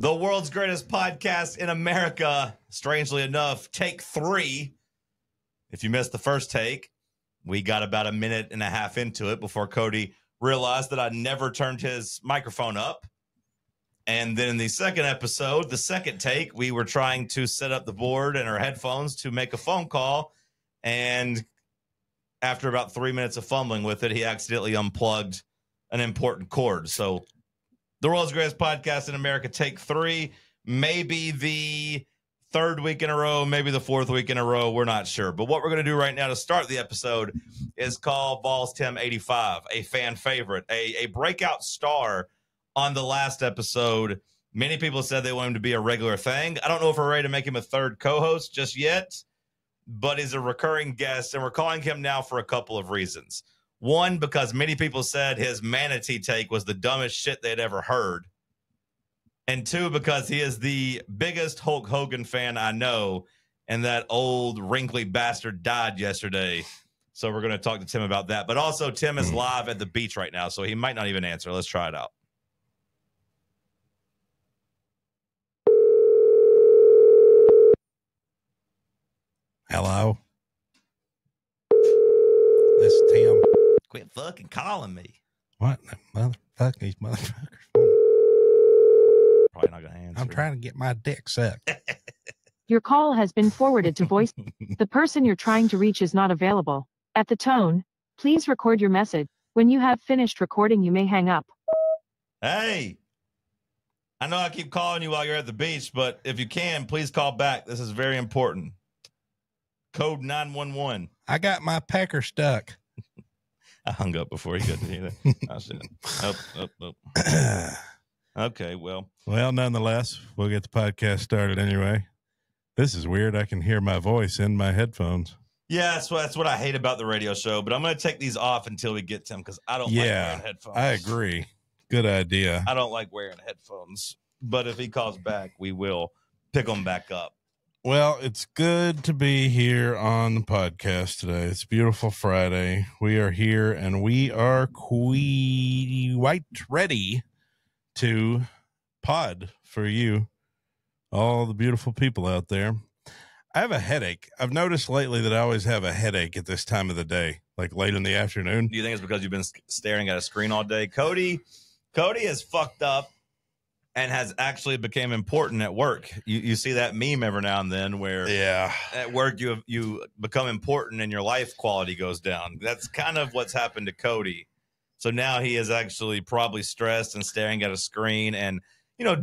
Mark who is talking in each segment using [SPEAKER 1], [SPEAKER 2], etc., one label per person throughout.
[SPEAKER 1] The world's greatest podcast in America, strangely enough, take 3. If you missed the first take, we got about a minute and a half into it before Cody realized that I never turned his microphone up. And then in the second episode, the second take, we were trying to set up the board and our headphones to make a phone call. And after about 3 minutes of fumbling with it, he accidentally unplugged an important cord. So the world's greatest podcast in America, take 3, maybe the third week in a row, maybe the fourth week in a row. We're not sure. But what we're going to do right now to start the episode is call Balls Tim 85, a fan favorite, a breakout star on the last episode. Many people said they want him to be a regular thing. I don't know if we're ready to make him a third co-host just yet, but he's a recurring guest, and we're calling him now for a couple of reasons. One, because many people said his manatee take was the dumbest shit they'd ever heard. And two, because he is the biggest Hulk Hogan fan I know, and that old wrinkly bastard died yesterday. So we're going to talk to Tim about that. But also, Tim is live at the beach right now, so he might not even answer. Let's try it out.
[SPEAKER 2] Hello. This is Tim.
[SPEAKER 1] Quit fucking calling me.
[SPEAKER 2] What the motherfucker? These motherfuckers.
[SPEAKER 1] Probably not going to answer.
[SPEAKER 2] I'm trying to get my dick sucked.
[SPEAKER 3] Your call has been forwarded to voice. The person you're trying to reach is not available. At the tone, please record your message. When you have finished recording, you may hang up.
[SPEAKER 1] Hey, I know I keep calling you while you're at the beach, but if you can, please call back. This is very important. Code 911.
[SPEAKER 2] I got my pecker stuck.
[SPEAKER 1] I hung up before he couldn't hear that. I said, oh. Okay, well,
[SPEAKER 2] nonetheless, we'll get the podcast started anyway. This is weird. I can hear my voice in my headphones.
[SPEAKER 1] Yeah, that's what I hate about the radio show, but I'm going to take these off until we get to them because I don't like wearing headphones.
[SPEAKER 2] I agree. Good idea.
[SPEAKER 1] I don't like wearing headphones, but if he calls back, we will pick them back up.
[SPEAKER 2] Well, it's good to be here on the podcast today. It's a beautiful Friday. We are here and we are quite ready to pod for you, all the beautiful people out there. I have a headache. I've noticed lately that I always have a headache at this time of the day, like late in the afternoon.
[SPEAKER 1] Do you think it's because you've been staring at a screen all day? Cody is fucked up and has actually become important at work. You see that meme every now and then where at work you become important and your life quality goes down. That's kind of what's happened to Cody. So now he is actually probably stressed and staring at a screen and,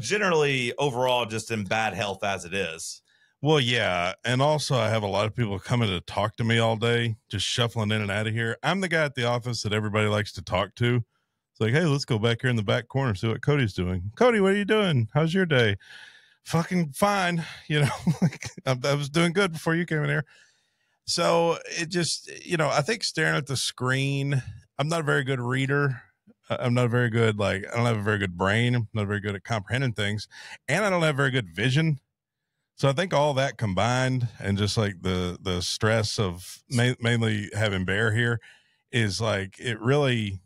[SPEAKER 1] generally overall just in bad health as it is.
[SPEAKER 2] Well, yeah. And also I have a lot of people coming to talk to me all day, just shuffling in and out of here. I'm the guy at the office that everybody likes to talk to. It's like, hey, let's go back here in the back corner, see what Cody's doing. Cody, what are you doing? How's your day? Fucking fine. I was doing good before you came in here. So it just, I think staring at the screen, I'm not a very good reader. I'm not very good. I don't have a very good brain. I'm not very good at comprehending things, and I don't have very good vision. So I think all that combined and just like the stress of mainly having Bear here is it really,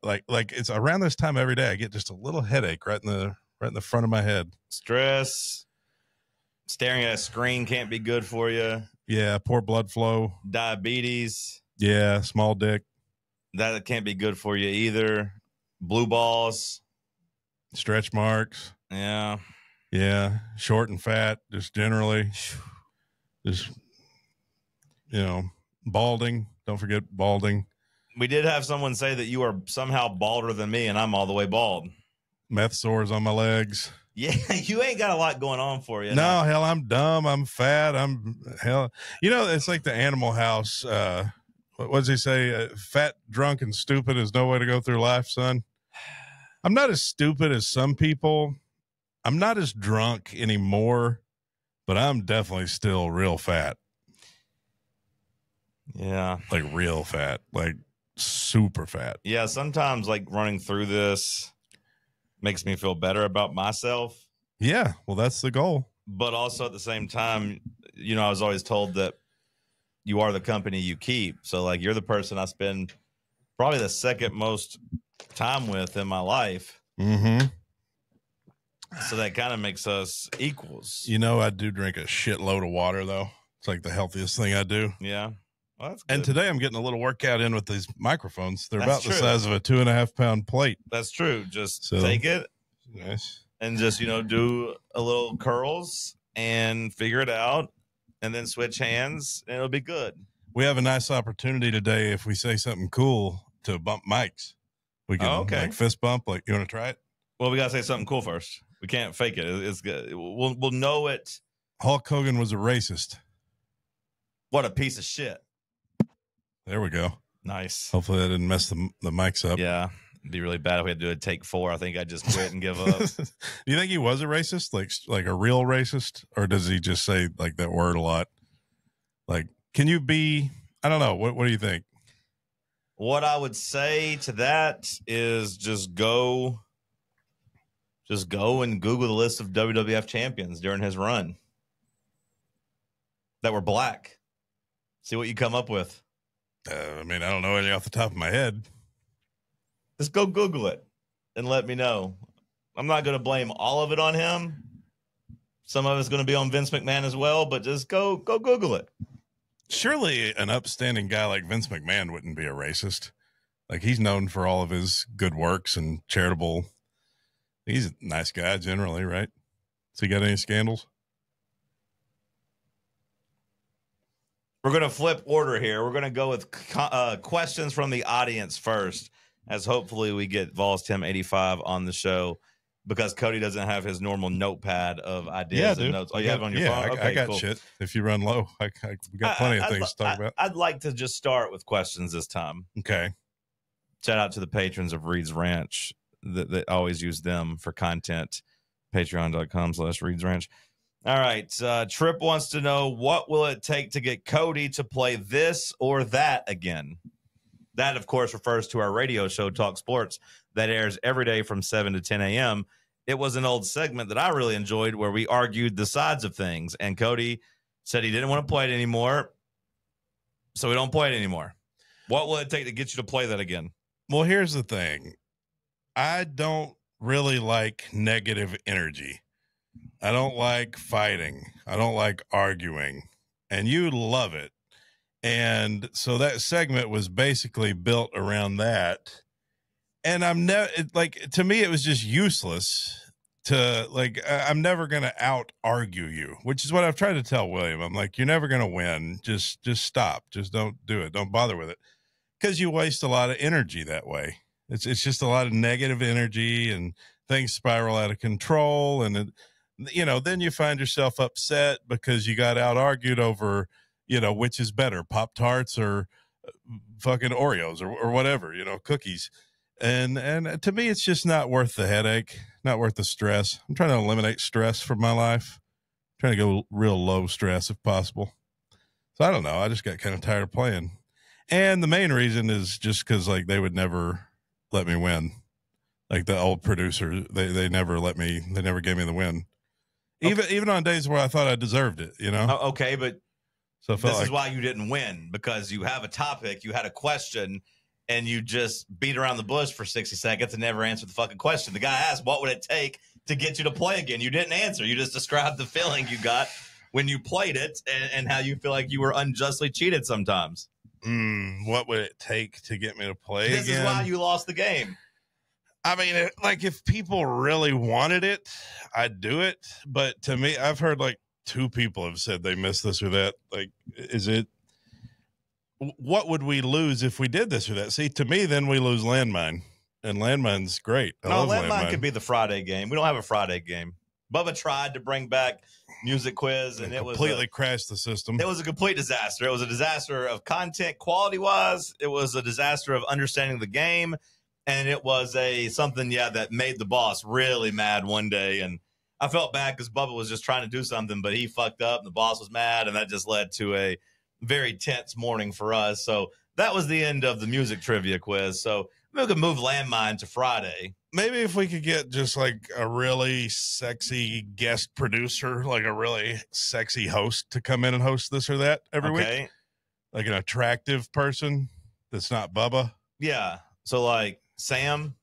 [SPEAKER 2] like it's around this time every day I get just a little headache right in the front of my head.
[SPEAKER 1] Stress, staring at a screen can't be good for you.
[SPEAKER 2] Yeah, poor blood flow.
[SPEAKER 1] Diabetes.
[SPEAKER 2] Yeah, small dick.
[SPEAKER 1] That can't be good for you either. Blue balls.
[SPEAKER 2] Stretch marks.
[SPEAKER 1] Yeah.
[SPEAKER 2] Yeah, short and fat, just generally. Just, balding. Don't forget balding.
[SPEAKER 1] We did have someone say that you are somehow balder than me, and I'm all the way bald.
[SPEAKER 2] Meth sores on my legs.
[SPEAKER 1] Yeah, you ain't got a lot going on for you.
[SPEAKER 2] No, hell, I'm dumb. I'm fat. It's like the Animal House. What does he say? Fat, drunk, and stupid is no way to go through life, son. I'm not as stupid as some people. I'm not as drunk anymore, but I'm definitely still real fat.
[SPEAKER 1] Yeah.
[SPEAKER 2] Like real fat. Like super fat.
[SPEAKER 1] Yeah, sometimes running through this makes me feel better about myself.
[SPEAKER 2] Yeah, well, that's the goal.
[SPEAKER 1] But also at the same time, I was always told that you are the company you keep. So you're the person I spend probably the second most time with in my life.
[SPEAKER 2] Mm-hmm.
[SPEAKER 1] So that kind of makes us equals.
[SPEAKER 2] You know, I do drink a shitload of water, though. It's like the healthiest thing I do.
[SPEAKER 1] Yeah. Well, that's good.
[SPEAKER 2] And today I'm getting a little workout in with these microphones. They're
[SPEAKER 1] That's
[SPEAKER 2] about the
[SPEAKER 1] true.
[SPEAKER 2] size of a 2.5 pound plate.
[SPEAKER 1] That's true. Just
[SPEAKER 2] So-
[SPEAKER 1] take it
[SPEAKER 2] Nice.
[SPEAKER 1] and just, do a little curls and figure it out and then switch hands and it'll be good.
[SPEAKER 2] We have a nice opportunity today if we say something cool to bump mics. We can like fist bump. Like, you want to try it?
[SPEAKER 1] Well, we got to say something cool first. We can't fake it. It's good. We'll know it.
[SPEAKER 2] Hulk Hogan was a racist.
[SPEAKER 1] What a piece of shit.
[SPEAKER 2] There we go.
[SPEAKER 1] Nice.
[SPEAKER 2] Hopefully that didn't mess the mics up.
[SPEAKER 1] Yeah. It'd be really bad if we had to do a take 4. I think I'd just quit and give up.
[SPEAKER 2] Do you think he was a racist? Like a real racist? Or does he just say like that word a lot? Like, can you be, I don't know. What do you think?
[SPEAKER 1] What I would say to that is just go and Google the list of WWF champions during his run that were black. See what you come up with.
[SPEAKER 2] I mean, I don't know any off the top of my head.
[SPEAKER 1] Just go Google it and let me know. I'm not going to blame all of it on him. Some of it's going to be on Vince McMahon as well, but just go Google it.
[SPEAKER 2] Surely an upstanding guy like Vince McMahon wouldn't be a racist. Like, he's known for all of his good works and charitable. He's a nice guy generally, right? Has he got any scandals?
[SPEAKER 1] We're going to flip order here. We're going to go with questions from the audience first, as hopefully we get Vols Tim 85 on the show because Cody doesn't have his normal notepad of ideas and notes. Oh, you have it on your phone?
[SPEAKER 2] Okay, I got
[SPEAKER 1] cool.
[SPEAKER 2] shit. If you run low, we got plenty of things to talk about.
[SPEAKER 1] I'd like to just start with questions this time.
[SPEAKER 2] Okay.
[SPEAKER 1] Shout out to the patrons of Reed's Ranch that always use them for content. Patreon.com/Reed's Ranch. All right. Trip wants to know, what will it take to get Cody to play this or that again? That, of course, refers to our radio show, Talk Sports, that airs every day from 7 to 10 a.m. It was an old segment that I really enjoyed where we argued the sides of things. And Cody said he didn't want to play it anymore, so we don't play it anymore. What will it take to get you to play that again?
[SPEAKER 2] Well, here's the thing. I don't really like negative energy. I don't like fighting. I don't like arguing. And you love it. And so that segment was basically built around that. And I'm never like, to me, it was just useless to like, I'm never going to out argue you, which is what I've tried to tell William. I'm like, you're never going to win. Just stop. Just don't do it. Don't bother with it. Because you waste a lot of energy that way. It's just a lot of negative energy and things spiral out of control. And, then you find yourself upset because you got out argued over, which is better, Pop-Tarts or fucking Oreos or whatever, cookies. And to me, it's just not worth the headache, not worth the stress. I'm trying to eliminate stress from my life, trying to go real low stress if possible. So I don't know. I just got kind of tired of playing. And the main reason is just because like they would never let me win. Like the old producer, they never gave me the win. Even on days where I thought I deserved it,
[SPEAKER 1] Okay, but
[SPEAKER 2] so
[SPEAKER 1] this is why you didn't win, because you have a topic, you had a question, and you just beat around the bush for 60 seconds and never answered the fucking question. The guy asked, what would it take to get you to play again? You didn't answer. You just described the feeling you got when you played it and how you feel like you were unjustly cheated sometimes.
[SPEAKER 2] What would it take to get me to play
[SPEAKER 1] This
[SPEAKER 2] again?
[SPEAKER 1] is why you lost the game.
[SPEAKER 2] I mean, if people really wanted it, I'd do it. But to me, I've heard like 2 people have said they missed this or that. Like, what would we lose if we did this or that? See, to me, then we lose Landmine. And Landmine's great. I love
[SPEAKER 1] Landmine could be the Friday game. We don't have a Friday game. Bubba tried to bring back Music Quiz, and it
[SPEAKER 2] completely crashed the system.
[SPEAKER 1] It was a complete disaster. It was a disaster of content quality-wise. It was a disaster of understanding the game. And it was something that made the boss really mad one day. And I felt bad because Bubba was just trying to do something, but he fucked up and the boss was mad. And that just led to a very tense morning for us. So that was the end of the music trivia quiz. So maybe we could move Landmine to Friday.
[SPEAKER 2] Maybe if we could get just like a really sexy guest producer, like a really sexy host to come in and host this or that every week. Like an attractive person that's not Bubba.
[SPEAKER 1] Yeah. So like Sam?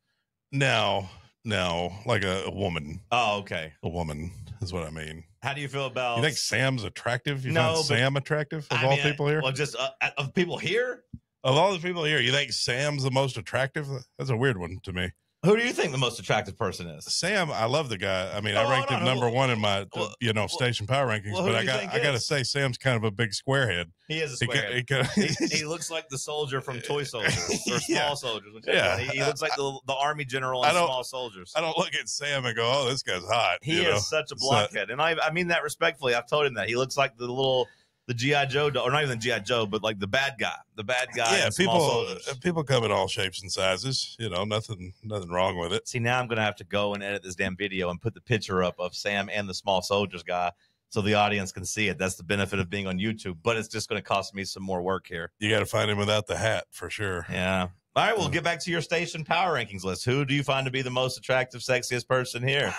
[SPEAKER 2] No, No, like a woman.
[SPEAKER 1] Oh, okay.
[SPEAKER 2] A woman is what I mean.
[SPEAKER 1] How do you feel about?
[SPEAKER 2] You think Sam's attractive? You
[SPEAKER 1] No,
[SPEAKER 2] find
[SPEAKER 1] but-
[SPEAKER 2] Sam attractive of
[SPEAKER 1] I
[SPEAKER 2] all
[SPEAKER 1] mean,
[SPEAKER 2] people here?
[SPEAKER 1] Well, just of people here.
[SPEAKER 2] Of all the people here, you think Sam's the most attractive? That's a weird one to me.
[SPEAKER 1] Who do you think the most attractive person is?
[SPEAKER 2] Sam, I love the guy. I mean,
[SPEAKER 1] Oh,
[SPEAKER 2] I ranked
[SPEAKER 1] hold
[SPEAKER 2] him
[SPEAKER 1] on.
[SPEAKER 2] number one in my,
[SPEAKER 1] Well,
[SPEAKER 2] station power rankings.
[SPEAKER 1] well, who
[SPEAKER 2] but
[SPEAKER 1] do you think
[SPEAKER 2] I got to
[SPEAKER 1] is?
[SPEAKER 2] say, Sam's kind of a big squarehead.
[SPEAKER 1] He is a
[SPEAKER 2] He
[SPEAKER 1] square.
[SPEAKER 2] ca- he ca-
[SPEAKER 1] He looks like the soldier from Toy Soldiers or Small
[SPEAKER 2] Yeah.
[SPEAKER 1] Soldiers.
[SPEAKER 2] Yeah.
[SPEAKER 1] He looks like the army general
[SPEAKER 2] I
[SPEAKER 1] in
[SPEAKER 2] don't-
[SPEAKER 1] Small Soldiers.
[SPEAKER 2] I don't look at Sam and go, "Oh, this guy's hot."
[SPEAKER 1] He
[SPEAKER 2] you know?
[SPEAKER 1] is such a
[SPEAKER 2] So-
[SPEAKER 1] blockhead, and I mean that respectfully. I've told him that he looks like the GI Joe, or not even GI Joe, but like the bad guy
[SPEAKER 2] Yeah,
[SPEAKER 1] in Small Soldiers.
[SPEAKER 2] people come in all shapes and sizes. You know, nothing wrong with it.
[SPEAKER 1] See, now I'm going to have to go and edit this damn video and put the picture up of Sam and the Small Soldiers guy so the audience can see it. That's the benefit of being on YouTube, but it's just going to cost me some more work here.
[SPEAKER 2] You got to find him without the hat for sure.
[SPEAKER 1] Yeah. All right, we'll get back to your station power rankings list. Who do you find to be the most attractive, sexiest person here?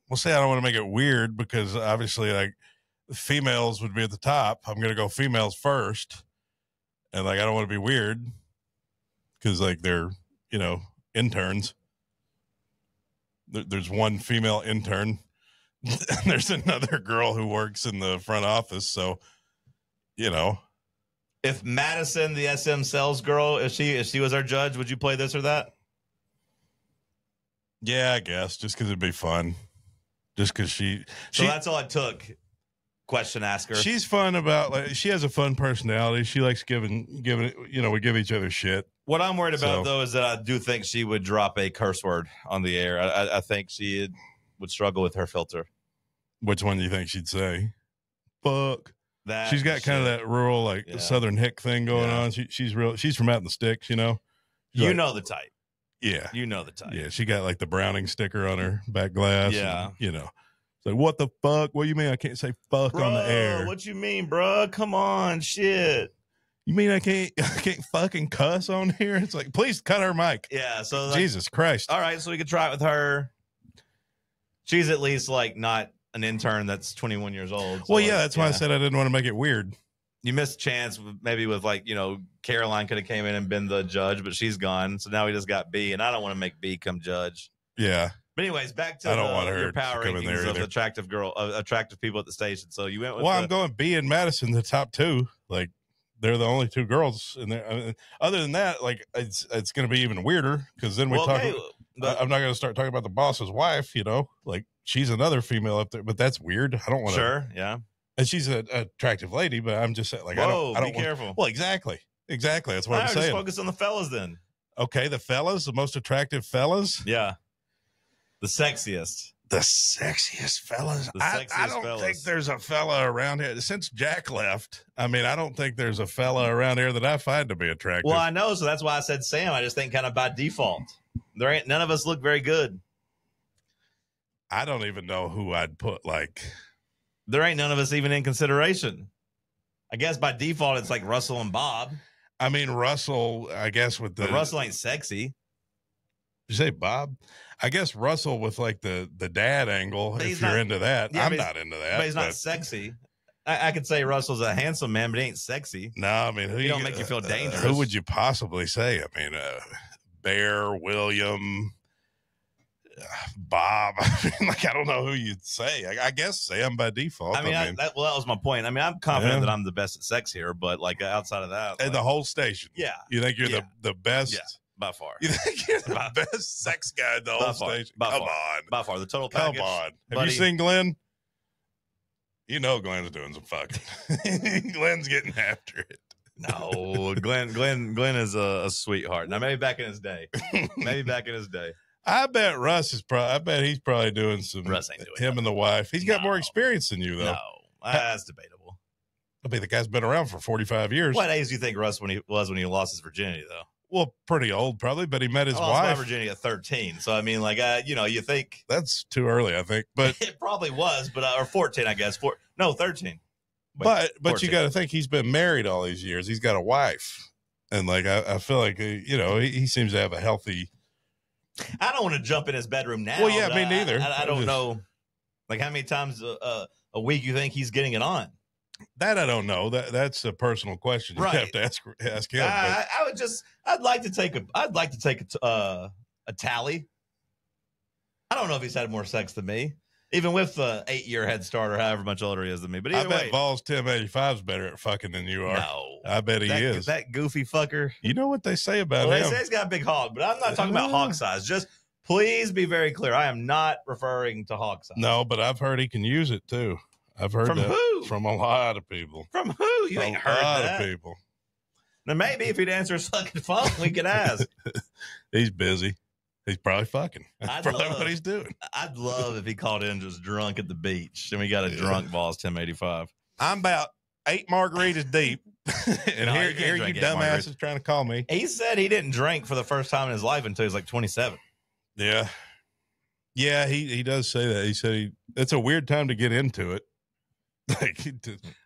[SPEAKER 2] Well, say I don't want to make it weird because obviously, like, females would be at the top. I'm going to go females first. And, like, I don't want to be weird because, like, they're, interns. There's one female intern. There's another girl who works in the front office. So,
[SPEAKER 1] If Madison, the SM sales girl, if she was our judge, would you play this or that?
[SPEAKER 2] yeah, I guess just because it'd be fun. Just because
[SPEAKER 1] So that's all it took. Question asker.
[SPEAKER 2] she's fun about, like, she has a fun personality. She likes giving it, we give each other shit.
[SPEAKER 1] What I'm worried about,
[SPEAKER 2] So-
[SPEAKER 1] though, is that I do think she would drop a curse word on the air. I think she would struggle with her filter.
[SPEAKER 2] Which one do you think she'd say? Fuck.
[SPEAKER 1] That
[SPEAKER 2] She's got kind of
[SPEAKER 1] shit.
[SPEAKER 2] that rural, like,
[SPEAKER 1] Yeah.
[SPEAKER 2] Southern hick thing going
[SPEAKER 1] Yeah.
[SPEAKER 2] on. She's from out in the sticks, She's
[SPEAKER 1] You
[SPEAKER 2] like-
[SPEAKER 1] know the type.
[SPEAKER 2] Yeah.
[SPEAKER 1] You know the type.
[SPEAKER 2] Yeah. She got like the Browning sticker on her back glass.
[SPEAKER 1] Yeah.
[SPEAKER 2] And, it's like, what the fuck? What do you mean I can't say fuck on the air?
[SPEAKER 1] What you mean, bro? Come on, shit.
[SPEAKER 2] You mean I can't fucking cuss on here? It's like, please cut her mic.
[SPEAKER 1] Yeah. So like,
[SPEAKER 2] Jesus Christ.
[SPEAKER 1] all right, so we could try it with her. She's at least like not an intern that's 21 years old. So
[SPEAKER 2] Well, yeah,
[SPEAKER 1] like,
[SPEAKER 2] that's why I said I didn't want to make it weird.
[SPEAKER 1] you missed a chance maybe with like, Caroline could have came in and been the judge, but she's gone. So now we just got B, and I don't want to make B come judge.
[SPEAKER 2] Yeah.
[SPEAKER 1] But anyways, back to
[SPEAKER 2] I don't want her
[SPEAKER 1] your
[SPEAKER 2] to
[SPEAKER 1] power
[SPEAKER 2] come in there
[SPEAKER 1] rankings of
[SPEAKER 2] either.
[SPEAKER 1] attractive people at the station. So you went with
[SPEAKER 2] I'm going B and Madison, the top two. Like, they're the only two girls in there. I mean, other than that, like, it's going to be even weirder because then we
[SPEAKER 1] well,
[SPEAKER 2] talk.
[SPEAKER 1] okay, but
[SPEAKER 2] I'm not going to start talking about the boss's wife, like she's another female up there, but that's weird. I don't want to.
[SPEAKER 1] sure, yeah.
[SPEAKER 2] And she's an attractive lady, but I'm just saying, like,
[SPEAKER 1] Whoa,
[SPEAKER 2] I don't
[SPEAKER 1] be
[SPEAKER 2] want.
[SPEAKER 1] careful.
[SPEAKER 2] Well, exactly. That's what I'm
[SPEAKER 1] Just
[SPEAKER 2] saying.
[SPEAKER 1] focus on the fellas then.
[SPEAKER 2] Okay, the fellas, the most attractive fellas,
[SPEAKER 1] Yeah, the sexiest.
[SPEAKER 2] the sexiest fellas.
[SPEAKER 1] The
[SPEAKER 2] I
[SPEAKER 1] sexiest
[SPEAKER 2] don't
[SPEAKER 1] fellas.
[SPEAKER 2] think there's a fella around here since Jack left. I mean, I don't think there's a fella around here that I find to be attractive.
[SPEAKER 1] Well, I know, so that's why I said Sam. I just think kind of by default. There ain't none of us look very good.
[SPEAKER 2] I don't even know who I'd put like.
[SPEAKER 1] There ain't none of us even in consideration. I guess by default it's like Russell and Bob.
[SPEAKER 2] I mean, Russell. I guess with the
[SPEAKER 1] But Russell ain't sexy.
[SPEAKER 2] Did you say Bob? I guess Russell with like the dad angle.
[SPEAKER 1] But
[SPEAKER 2] If
[SPEAKER 1] he's
[SPEAKER 2] you're
[SPEAKER 1] not-
[SPEAKER 2] into that,
[SPEAKER 1] Yeah,
[SPEAKER 2] I'm
[SPEAKER 1] but he's-
[SPEAKER 2] not into that.
[SPEAKER 1] But he's not sexy. I could say Russell's a handsome man, but he ain't sexy.
[SPEAKER 2] No, I mean, who
[SPEAKER 1] He don't make you feel dangerous.
[SPEAKER 2] Who would you possibly say? I mean, Bear, William, Bob. I mean, like, I don't know who you'd say. I guess Sam by default.
[SPEAKER 1] I mean, that was my point. I mean, I'm confident
[SPEAKER 2] Yeah.
[SPEAKER 1] that I'm the best at sex here, but like outside of that,
[SPEAKER 2] and
[SPEAKER 1] like,
[SPEAKER 2] the whole station.
[SPEAKER 1] yeah,
[SPEAKER 2] You think you're
[SPEAKER 1] Yeah.
[SPEAKER 2] the best?
[SPEAKER 1] Yeah. by far,
[SPEAKER 2] You think you're the
[SPEAKER 1] By-
[SPEAKER 2] best sex guy in the
[SPEAKER 1] by
[SPEAKER 2] whole
[SPEAKER 1] far,
[SPEAKER 2] station?
[SPEAKER 1] by
[SPEAKER 2] Come
[SPEAKER 1] far.
[SPEAKER 2] on.
[SPEAKER 1] by far, the total
[SPEAKER 2] Come
[SPEAKER 1] package.
[SPEAKER 2] on. Have
[SPEAKER 1] buddy.
[SPEAKER 2] you seen Glenn? You know Glenn's doing some fucking. Glenn's getting after it.
[SPEAKER 1] No, Glenn is a sweetheart. Now maybe back in his day,
[SPEAKER 2] I bet Russ is probably. I bet he's probably doing some.
[SPEAKER 1] Russ ain't doing
[SPEAKER 2] him and the wife. He's got
[SPEAKER 1] No.
[SPEAKER 2] more experience than you, though.
[SPEAKER 1] No, that's debatable.
[SPEAKER 2] I mean, the guy's been around for 45 years.
[SPEAKER 1] What age do you think Russ when he lost his virginity though?
[SPEAKER 2] Well, pretty old, probably, but he met his
[SPEAKER 1] I lost my
[SPEAKER 2] wife.
[SPEAKER 1] virginity at 13. So I mean, like, you think
[SPEAKER 2] That's too early, I think. But
[SPEAKER 1] it probably was, but or 14, I guess. 13. Wait,
[SPEAKER 2] but you
[SPEAKER 1] 14.
[SPEAKER 2] got to think he's been married all these years. He's got a wife, and like I feel like he seems to have a healthy.
[SPEAKER 1] I don't want to jump in his bedroom now.
[SPEAKER 2] Well, yeah,
[SPEAKER 1] but
[SPEAKER 2] me neither.
[SPEAKER 1] I
[SPEAKER 2] I'm
[SPEAKER 1] don't
[SPEAKER 2] just-
[SPEAKER 1] know, like how many times a week you think he's getting it on.
[SPEAKER 2] That I don't know. That's a personal question. You
[SPEAKER 1] Right.
[SPEAKER 2] have to ask him. but
[SPEAKER 1] I'd like to take a tally. I don't know if he's had more sex than me, even with the 8-year head start or however much older he is than me. But
[SPEAKER 2] I
[SPEAKER 1] either
[SPEAKER 2] bet
[SPEAKER 1] way,
[SPEAKER 2] Vols Tim 85 is better at fucking than you are.
[SPEAKER 1] no.
[SPEAKER 2] I bet he is.
[SPEAKER 1] That goofy fucker.
[SPEAKER 2] You know what they say about
[SPEAKER 1] Well,
[SPEAKER 2] him?
[SPEAKER 1] they say he's got a big hog, but I'm not talking about hog size. Just please be very clear. I am not referring to hog size.
[SPEAKER 2] No, but I've heard he can use it too. I've heard
[SPEAKER 1] From
[SPEAKER 2] that
[SPEAKER 1] who?
[SPEAKER 2] from a lot of people.
[SPEAKER 1] From who? You ain't heard
[SPEAKER 2] a lot
[SPEAKER 1] that.
[SPEAKER 2] of people.
[SPEAKER 1] Now, maybe if he'd answer his fucking phone, we could ask.
[SPEAKER 2] He's busy. He's probably fucking. That's
[SPEAKER 1] I'd
[SPEAKER 2] probably
[SPEAKER 1] love-
[SPEAKER 2] what he's doing.
[SPEAKER 1] I'd love if he called in just drunk at the beach and we got a drunk Vols 1085.
[SPEAKER 2] I'm about 8 margaritas deep. And
[SPEAKER 1] No, you
[SPEAKER 2] here
[SPEAKER 1] can't
[SPEAKER 2] you
[SPEAKER 1] drink 8
[SPEAKER 2] dumbasses trying to call me.
[SPEAKER 1] He said he didn't drink for the first time in his life until he was like 27.
[SPEAKER 2] Yeah. Yeah, he does say that. He said it's a weird time to get into it. Like,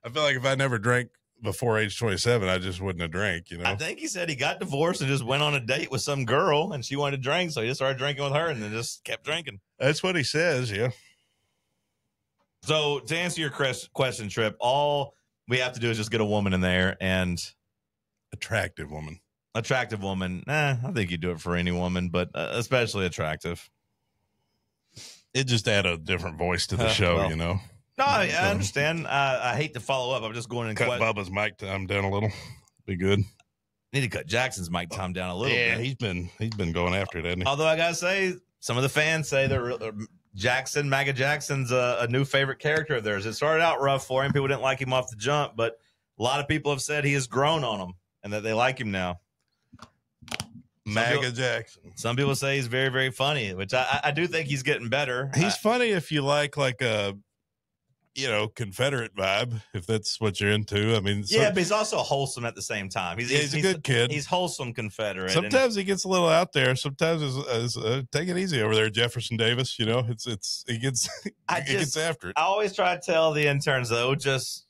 [SPEAKER 2] I feel like if I never drank before age 27, I just wouldn't have drank, you know?
[SPEAKER 1] I think he said he got divorced and just went on a date with some girl and she wanted to drink. So he just started drinking with her and then just kept drinking.
[SPEAKER 2] That's what he says, yeah.
[SPEAKER 1] So to answer your question, Trip, all we have to do is just get a woman in there and
[SPEAKER 2] Attractive woman.
[SPEAKER 1] attractive woman. I think you do it for any woman, but especially attractive.
[SPEAKER 2] It just add a different voice to the show,
[SPEAKER 1] well,
[SPEAKER 2] you know?
[SPEAKER 1] No, I understand. I hate to follow up. I'm just going and
[SPEAKER 2] Cut Bubba's mic time down a little. Be good.
[SPEAKER 1] need to cut Jackson's mic time down a little
[SPEAKER 2] Yeah,
[SPEAKER 1] bit.
[SPEAKER 2] he's been going after it, hasn't he?
[SPEAKER 1] Although I gotta say, some of the fans say Maga Jackson's a new favorite character of theirs. It started out rough for him. People didn't like him off the jump, but a lot of people have said he has grown on them and that they like him now.
[SPEAKER 2] Maga Jackson.
[SPEAKER 1] Some people say he's very, very funny, which I do think he's getting better.
[SPEAKER 2] He's funny if you like a, Confederate vibe, if that's what you're into. I mean,
[SPEAKER 1] yeah, but he's also wholesome at the same time.
[SPEAKER 2] He's a good kid.
[SPEAKER 1] He's wholesome Confederate.
[SPEAKER 2] Sometimes he gets a little out there. Sometimes take it easy over there, Jefferson Davis. You know, he gets after it.
[SPEAKER 1] I always try to tell the interns though, just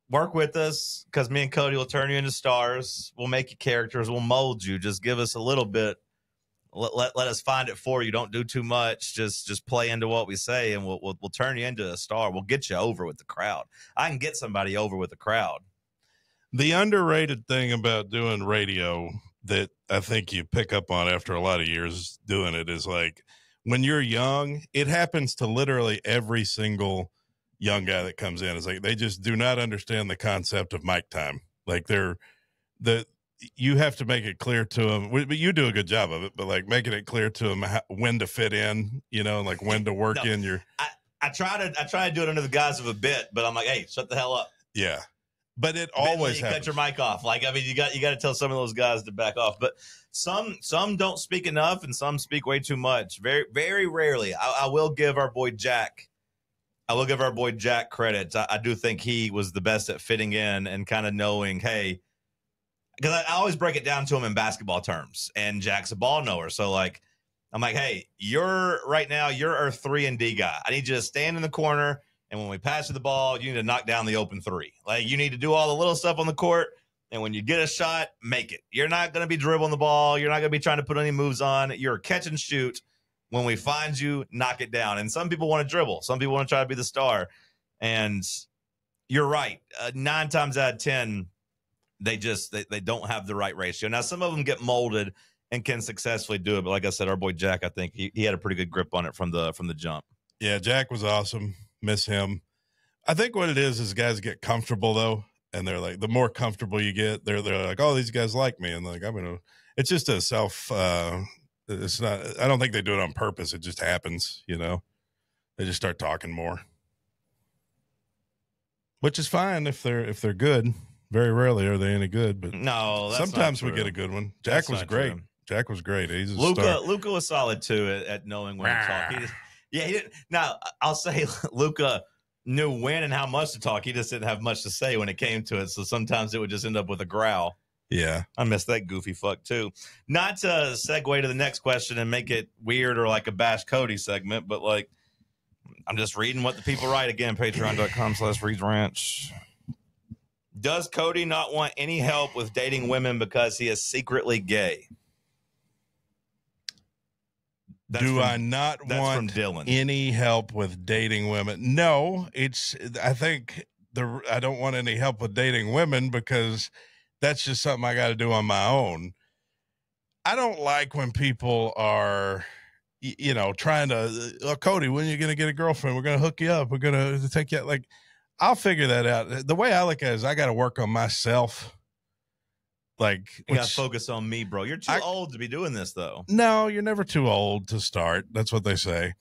[SPEAKER 1] work with us because me and Cody will turn you into stars. We'll make you characters. We'll mold you. Just give us a little bit. Let us find it for you. Don't do too much. Just play into what we say, and we'll turn you into a star. We'll get you over with the crowd. I can get somebody over with the crowd.
[SPEAKER 2] The underrated thing about doing radio that I think you pick up on after a lot of years doing it is like when you're young, it happens to literally every single young guy that comes in. It's like they just do not understand the concept of mic time. Like you have to make it clear to them, but you do a good job of it, but like making it clear to them when to fit in, like when to work in your.
[SPEAKER 1] I try to do it under the guise of a bit, but I'm like, hey, shut the hell up.
[SPEAKER 2] Yeah. But it always happens.
[SPEAKER 1] Cut your mic off. Like, I mean, you got to tell some of those guys to back off, but some don't speak enough and some speak way too much. Very, very rarely. I will give our boy Jack credit. I do think he was the best at fitting in and kind of knowing, hey, because I always break it down to him in basketball terms, and Jack's a ball knower. So, like, I'm like, hey, you're our 3 and D guy. I need you to stand in the corner, and when we pass you the ball, you need to knock down the open 3. Like, you need to do all the little stuff on the court, and when you get a shot, make it. You're not going to be dribbling the ball. You're not going to be trying to put any moves on. You're catch and shoot. When we find you, knock it down. And some people want to dribble. Some people want to try to be the star. And you're right. 9 times out of 10, they don't have the right ratio. Now, some of them get molded and can successfully do it. But like I said, our boy Jack, I think he had a pretty good grip on it from the jump.
[SPEAKER 2] Yeah, Jack was awesome. Miss him. I think what it is guys get comfortable though, and they're like, the more comfortable you get, they're like, oh, these guys like me, and like it's just a self. It's not. I don't think they do it on purpose. It just happens. They just start talking more, which is fine if they're good. Very rarely are they any good, but
[SPEAKER 1] no, that's
[SPEAKER 2] sometimes we get a good one. Jack was great.
[SPEAKER 1] True.
[SPEAKER 2] Jack was great. He's a star.
[SPEAKER 1] Luka was solid too at knowing when to talk. He didn't. Now I'll say Luka knew when and how much to talk. He just didn't have much to say when it came to it. So sometimes it would just end up with a growl.
[SPEAKER 2] Yeah,
[SPEAKER 1] I miss that goofy fuck too. Not to segue to the next question and make it weird or like a Bash Cody segment, but like I'm just reading what the people write again. Patreon.com/Reed's Ranch. Does Cody not want any help with dating women because he is secretly gay?
[SPEAKER 2] I not want any help with dating women? No, I think I don't want any help with dating women because that's just something I got to do on my own. I don't like when people are, trying to, Cody, when are you going to get a girlfriend? We're going to hook you up. We're going to take you out. Like, I'll figure that out. The way I look at it is I got to work on myself. Like,
[SPEAKER 1] you got to focus on me, bro. You're too old to be doing this, though.
[SPEAKER 2] No, you're never too old to start. That's what they say.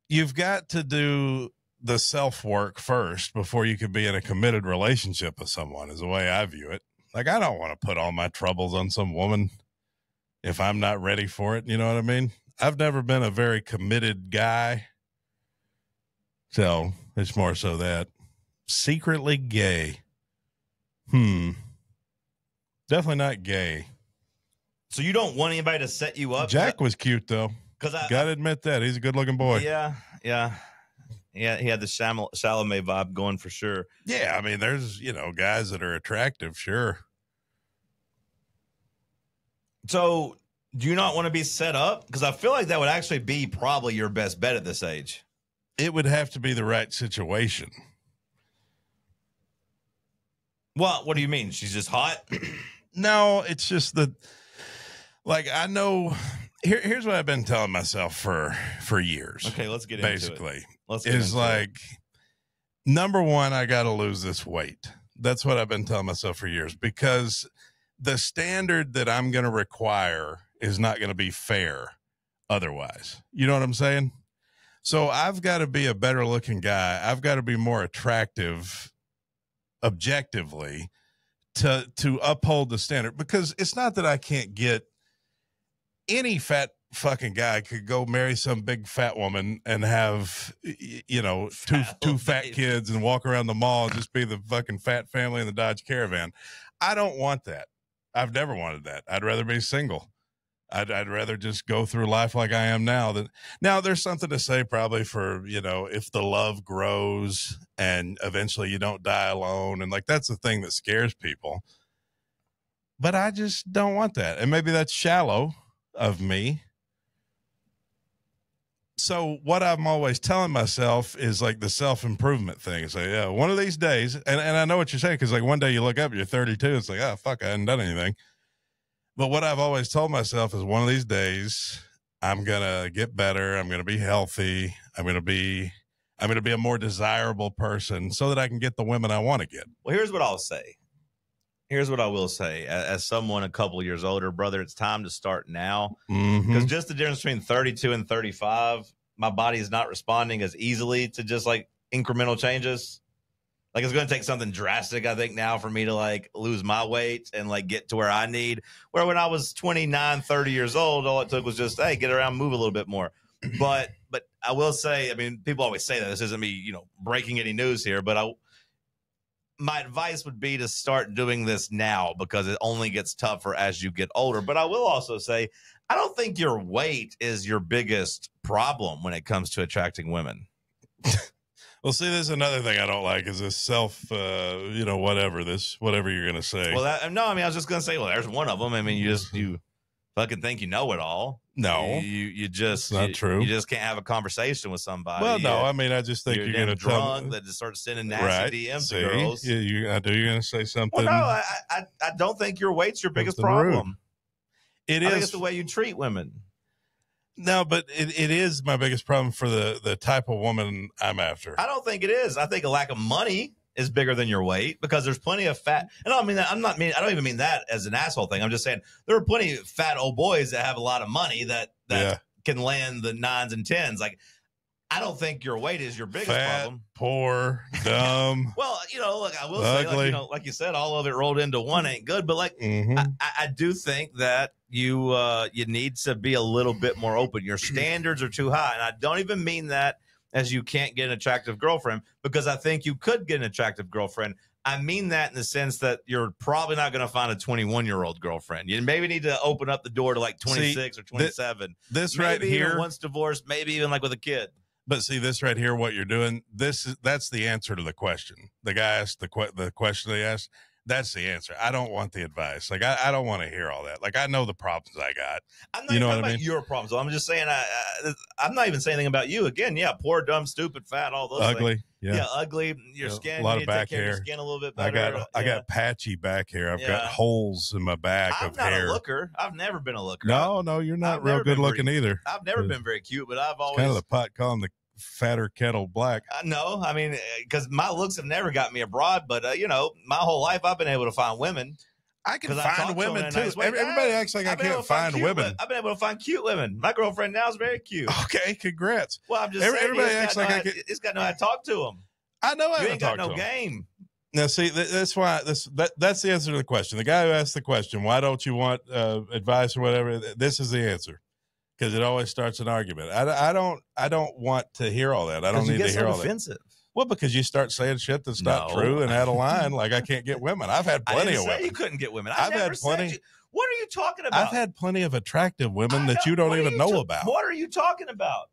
[SPEAKER 2] You've got to do the self work first before you can be in a committed relationship with someone, is the way I view it. Like, I don't want to put all my troubles on some woman if I'm not ready for it. You know what I mean? I've never been a very committed guy. So it's more so that. Secretly gay. Definitely not gay.
[SPEAKER 1] So you don't want anybody to set you up?
[SPEAKER 2] Jack was cute, though. Got to admit that. He's a good-looking boy.
[SPEAKER 1] Yeah. He had the Chalamet vibe going for sure.
[SPEAKER 2] Yeah, I mean, there's, guys that are attractive, sure.
[SPEAKER 1] So do you not want to be set up? Because I feel like that would actually be probably your best bet at this age.
[SPEAKER 2] It would have to be the right situation.
[SPEAKER 1] What do you mean? She's just hot?
[SPEAKER 2] No, it's just that, like, I know. Here's what I've been telling myself for years.
[SPEAKER 1] Okay, let's get
[SPEAKER 2] basically,
[SPEAKER 1] into it. Let's get into
[SPEAKER 2] like, number one, I got to lose this weight. That's what I've been telling myself for years, because the standard that I'm going to require is not going to be fair otherwise. You know what I'm saying? So I've got to be a better looking guy. I've got to be more attractive objectively to uphold the standard, because it's not that I can't get any fat fucking guy could go marry some big fat woman and have, two fat kids and walk around the mall and just be the fucking fat family in the Dodge Caravan. I don't want that. I've never wanted that. I'd rather be single. I'd rather just go through life like I am now. Now there's something to say probably for, if the love grows and eventually you don't die alone. And like, that's the thing that scares people, but I just don't want that. And maybe that's shallow of me. So what I'm always telling myself is like the self-improvement thing. It's like, yeah, one of these days, and I know what you're saying, because like one day you look up, you're 32, it's like, oh, fuck, I hadn't done anything. But what I've always told myself is one of these days I'm going to get better. I'm going to be healthy. I'm going to be a more desirable person so that I can get the women I want to get.
[SPEAKER 1] Well, here's what I'll say. Here's what I will say. As someone a couple years older, brother, it's time to start now. Because just the difference between 32 and 35, my body is not responding as easily to just like incremental changes. Like, it's going to take something drastic, I think, now for me to like lose my weight and like get to where I need. Where when I was 29, 30 years old, all it took was just, hey, get around, move a little bit more. But I will say, I mean, people always say that. This isn't me, breaking any news here, but my advice would be to start doing this now, because it only gets tougher as you get older. But I will also say, I don't think your weight is your biggest problem when it comes to attracting women.
[SPEAKER 2] Well, see, there's another thing I don't like is this whatever you're going to say.
[SPEAKER 1] Well, I was just going to say, well, there's one of them. I mean, you fucking think you know it all.
[SPEAKER 2] No,
[SPEAKER 1] you just,
[SPEAKER 2] it's not true.
[SPEAKER 1] You just can't have a conversation with somebody.
[SPEAKER 2] Well, no, I mean, I just think you're going to
[SPEAKER 1] drunk that just starts sending nasty DMs to girls.
[SPEAKER 2] Yeah, you're going to say something.
[SPEAKER 1] Well, no, I don't think your weight's your biggest problem. I think it's the way you treat women.
[SPEAKER 2] No, but it is my biggest problem for the type of woman I'm after.
[SPEAKER 1] I don't think it is. I think a lack of money is bigger than your weight, because there's plenty of fat. And I don't mean that. I don't even mean that as an asshole thing. I'm just saying there are plenty of fat old boys that have a lot of money that can land the 9s and 10s. Like, I don't think your weight is your biggest problem.
[SPEAKER 2] Poor, dumb.
[SPEAKER 1] Well, look, I will
[SPEAKER 2] ugly.
[SPEAKER 1] say, like you said, all of it rolled into one ain't good. But like, I do think that you need to be a little bit more open. Your standards are too high, and I don't even mean that as you can't get an attractive girlfriend, because I think you could get an attractive girlfriend. I mean that in the sense that you're probably not going to find a 21-year-old girlfriend. You maybe need to open up the door to like 26 or 27.
[SPEAKER 2] This
[SPEAKER 1] maybe
[SPEAKER 2] right here,
[SPEAKER 1] even once divorced, maybe even like with a kid.
[SPEAKER 2] But see, this right here, what you're doing, that's the answer to the question. The guy asked the question they asked. That's the answer. I don't want the advice. Like, I don't want to hear all that. Like, I know the problems I got.
[SPEAKER 1] I'm not
[SPEAKER 2] You know
[SPEAKER 1] even
[SPEAKER 2] what I
[SPEAKER 1] talking
[SPEAKER 2] mean?
[SPEAKER 1] about your problems. I'm just saying, I'm not even saying anything about you. Again, yeah, poor, dumb, stupid, fat, all those things.
[SPEAKER 2] Ugly.
[SPEAKER 1] Yeah, ugly. Your
[SPEAKER 2] Yeah,
[SPEAKER 1] skin.
[SPEAKER 2] a lot
[SPEAKER 1] you
[SPEAKER 2] of
[SPEAKER 1] need to take
[SPEAKER 2] back
[SPEAKER 1] care of your
[SPEAKER 2] hair.
[SPEAKER 1] skin a little bit better.
[SPEAKER 2] I got patchy back hair. I've
[SPEAKER 1] Yeah.
[SPEAKER 2] got holes in my back
[SPEAKER 1] I'm
[SPEAKER 2] of
[SPEAKER 1] not
[SPEAKER 2] hair.
[SPEAKER 1] a looker. I've never been a looker.
[SPEAKER 2] No, you're not
[SPEAKER 1] I've
[SPEAKER 2] real
[SPEAKER 1] never
[SPEAKER 2] good
[SPEAKER 1] been
[SPEAKER 2] looking either.
[SPEAKER 1] I've never
[SPEAKER 2] It's
[SPEAKER 1] been very cute, but I've always
[SPEAKER 2] kind of the pot calling the fatter kettle black.
[SPEAKER 1] no. I mean, because my looks have never got me abroad, but you know, my whole life I've been able to find women.
[SPEAKER 2] I can
[SPEAKER 1] 'Cause I talk
[SPEAKER 2] find
[SPEAKER 1] to
[SPEAKER 2] women
[SPEAKER 1] them in a
[SPEAKER 2] too.
[SPEAKER 1] nice way.
[SPEAKER 2] Everybody acts like I
[SPEAKER 1] I've been able
[SPEAKER 2] can't
[SPEAKER 1] to
[SPEAKER 2] find
[SPEAKER 1] cute
[SPEAKER 2] women.
[SPEAKER 1] I've been able to find cute women. My girlfriend now is very cute.
[SPEAKER 2] Okay, congrats.
[SPEAKER 1] Well, I'm just saying,
[SPEAKER 2] Everybody acts like I
[SPEAKER 1] it's got to know how to talk to them.
[SPEAKER 2] I know how
[SPEAKER 1] You
[SPEAKER 2] to
[SPEAKER 1] ain't
[SPEAKER 2] talk
[SPEAKER 1] got no
[SPEAKER 2] to 'em.
[SPEAKER 1] game.
[SPEAKER 2] Now, see, that's why that's the answer to the question. The guy who asked the question, why don't you want advice or whatever? This is the answer, because it always starts an argument. I don't want to hear all that. I don't need to hear all that.
[SPEAKER 1] Offensive.
[SPEAKER 2] Well, because you start saying shit that's not
[SPEAKER 1] No.
[SPEAKER 2] true and add a line like I can't get women. I've had
[SPEAKER 1] I
[SPEAKER 2] plenty
[SPEAKER 1] didn't
[SPEAKER 2] of
[SPEAKER 1] say
[SPEAKER 2] women.
[SPEAKER 1] you couldn't get women.
[SPEAKER 2] I've
[SPEAKER 1] never
[SPEAKER 2] had
[SPEAKER 1] said
[SPEAKER 2] plenty.
[SPEAKER 1] you- What are you talking about?
[SPEAKER 2] I've had plenty of attractive women
[SPEAKER 1] I
[SPEAKER 2] that you don't
[SPEAKER 1] what are
[SPEAKER 2] even know
[SPEAKER 1] ta-
[SPEAKER 2] about.
[SPEAKER 1] What are you talking about?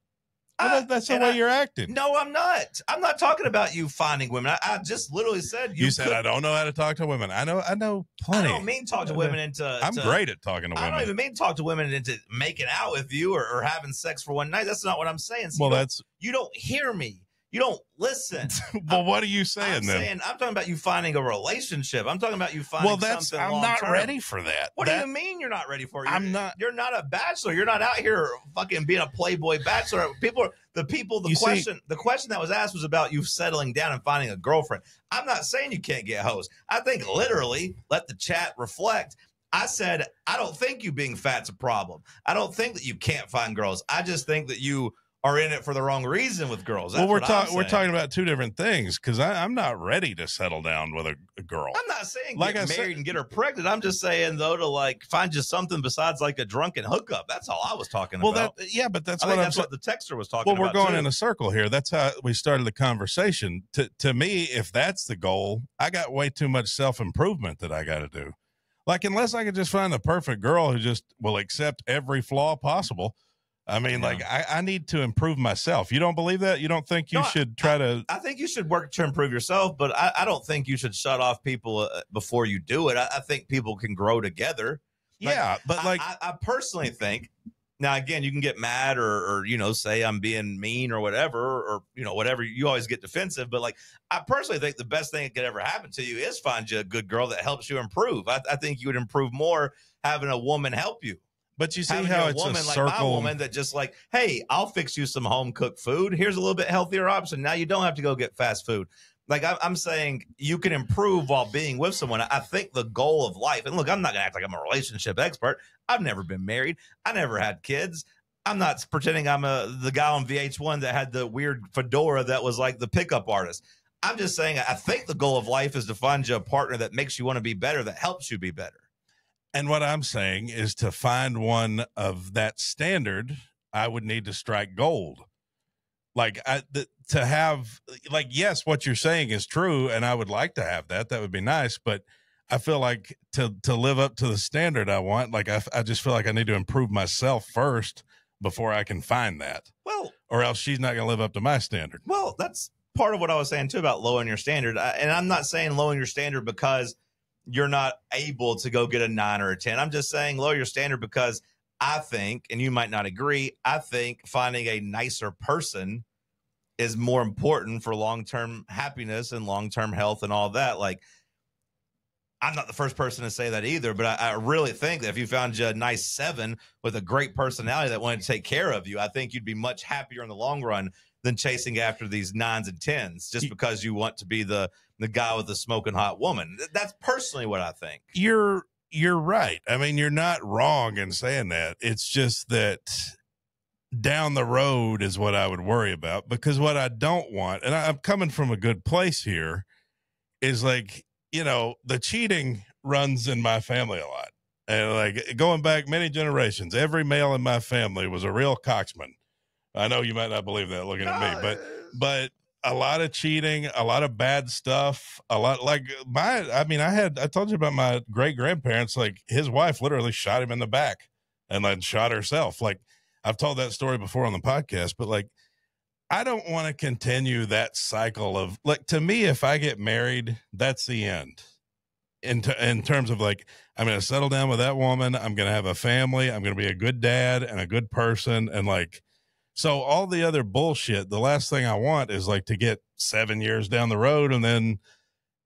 [SPEAKER 2] Well, that's the way you're acting.
[SPEAKER 1] No, I'm not. I'm not talking about you finding women. I just literally said
[SPEAKER 2] You said I don't know how to talk to women. I know
[SPEAKER 1] I
[SPEAKER 2] plenty.
[SPEAKER 1] don't mean talk to women into.
[SPEAKER 2] I'm great at talking to
[SPEAKER 1] I don't
[SPEAKER 2] women.
[SPEAKER 1] even mean talk to women into making out with you or having sex for one night. That's not what I'm saying. So
[SPEAKER 2] Well,
[SPEAKER 1] you don't hear me. You don't listen.
[SPEAKER 2] well, what are you saying then?
[SPEAKER 1] I'm talking about you finding a relationship. I'm talking about you finding something
[SPEAKER 2] I'm
[SPEAKER 1] long-term.
[SPEAKER 2] not ready for that.
[SPEAKER 1] What do you mean you're not ready for it?
[SPEAKER 2] I'm not.
[SPEAKER 1] You're not a bachelor. You're not out here fucking being a playboy bachelor. The question that was asked was about you settling down and finding a girlfriend. I'm not saying you can't get hoes. I think literally let the chat reflect. I said, I don't think you being fat's a problem. I don't think that you can't find girls. I just think that you are in it for the wrong reason with girls. That's
[SPEAKER 2] Well,
[SPEAKER 1] we're
[SPEAKER 2] we're talking about two different things, because I'm not ready to settle down with a girl.
[SPEAKER 1] I'm not saying
[SPEAKER 2] Like
[SPEAKER 1] get
[SPEAKER 2] I said-
[SPEAKER 1] married and get her pregnant. I'm just saying though to like find just something besides like a drunken hookup. That's all I was talking about.
[SPEAKER 2] But that's
[SPEAKER 1] I
[SPEAKER 2] what
[SPEAKER 1] think
[SPEAKER 2] I'm
[SPEAKER 1] that's
[SPEAKER 2] saying.
[SPEAKER 1] what the texter was talking
[SPEAKER 2] Well,
[SPEAKER 1] about.
[SPEAKER 2] we're going
[SPEAKER 1] too.
[SPEAKER 2] in a circle here. That's how we started the conversation. To me, if that's the goal, I got way too much self-improvement that I got to do. Like, unless I could just find the perfect girl who just will accept every flaw possible. I mean,
[SPEAKER 1] Yeah.
[SPEAKER 2] like, I need to improve myself. You don't believe that? You don't think you
[SPEAKER 1] No,
[SPEAKER 2] should try to?
[SPEAKER 1] I think you should work to improve yourself, but I don't think you should shut off people before you do it. I think people can grow together.
[SPEAKER 2] Yeah, but like,
[SPEAKER 1] I personally think. Now, again, you can get mad or say I'm being mean or whatever, or whatever. You always get defensive, but like I personally think the best thing that could ever happen to you is find you a good girl that helps you improve. I think you would improve more having a woman help you.
[SPEAKER 2] but you see
[SPEAKER 1] Having
[SPEAKER 2] how
[SPEAKER 1] a
[SPEAKER 2] it's a
[SPEAKER 1] woman like my
[SPEAKER 2] circle.
[SPEAKER 1] woman that just like, hey, I'll fix you some home cooked food. Here's a little bit healthier option. Now you don't have to go get fast food. Like I'm saying, you can improve while being with someone. I think the goal of life, and look, I'm not gonna act like I'm a relationship expert. I've never been married. I never had kids. I'm not pretending I'm the guy on VH1 that had the weird fedora that was like the pickup artist. I'm just saying, I think the goal of life is to find you a partner that makes you want to be better, that helps you be better.
[SPEAKER 2] And what I'm saying is to find one of that standard, I would need to strike gold. Like to have, like, yes, what you're saying is true, and I would like to have that. That would be nice, but I feel like to live up to the standard I want, like I just feel like I need to improve myself first before I can find that.
[SPEAKER 1] Well,
[SPEAKER 2] or else she's not going to live up to my standard.
[SPEAKER 1] Well, that's part of what I was saying too about lowering your standard. And I'm not saying lowering your standard because you're not able to go get a 9 or a 10. I'm just saying lower your standard because I think, and you might not agree, I think finding a nicer person is more important for long-term happiness and long-term health and all that. Like, I'm not the first person to say that either, but I really think that if you found you a nice 7 with a great personality that wanted to take care of you, I think you'd be much happier in the long run than chasing after these 9s and 10s just because you want to be the guy with the smoking hot woman. That's personally what I think.
[SPEAKER 2] You're right. I mean, you're not wrong in saying that. It's just that down the road is what I would worry about, because what I don't want, and I'm coming from a good place here, is like, the cheating runs in my family a lot. And like going back many generations, every male in my family was a real cocksman. I know you might not believe that looking at me, but a lot of cheating, a lot of bad stuff, a lot like I told you about my great grandparents, like his wife literally shot him in the back and then shot herself. Like I've told that story before on the podcast, but like, I don't want to continue that cycle of like, to me, if I get married, that's the end. in terms of like, I'm going to settle down with that woman. I'm going to have a family. I'm going to be a good dad and a good person. And like, so all the other bullshit, the last thing I want is like to get 7 years down the road and then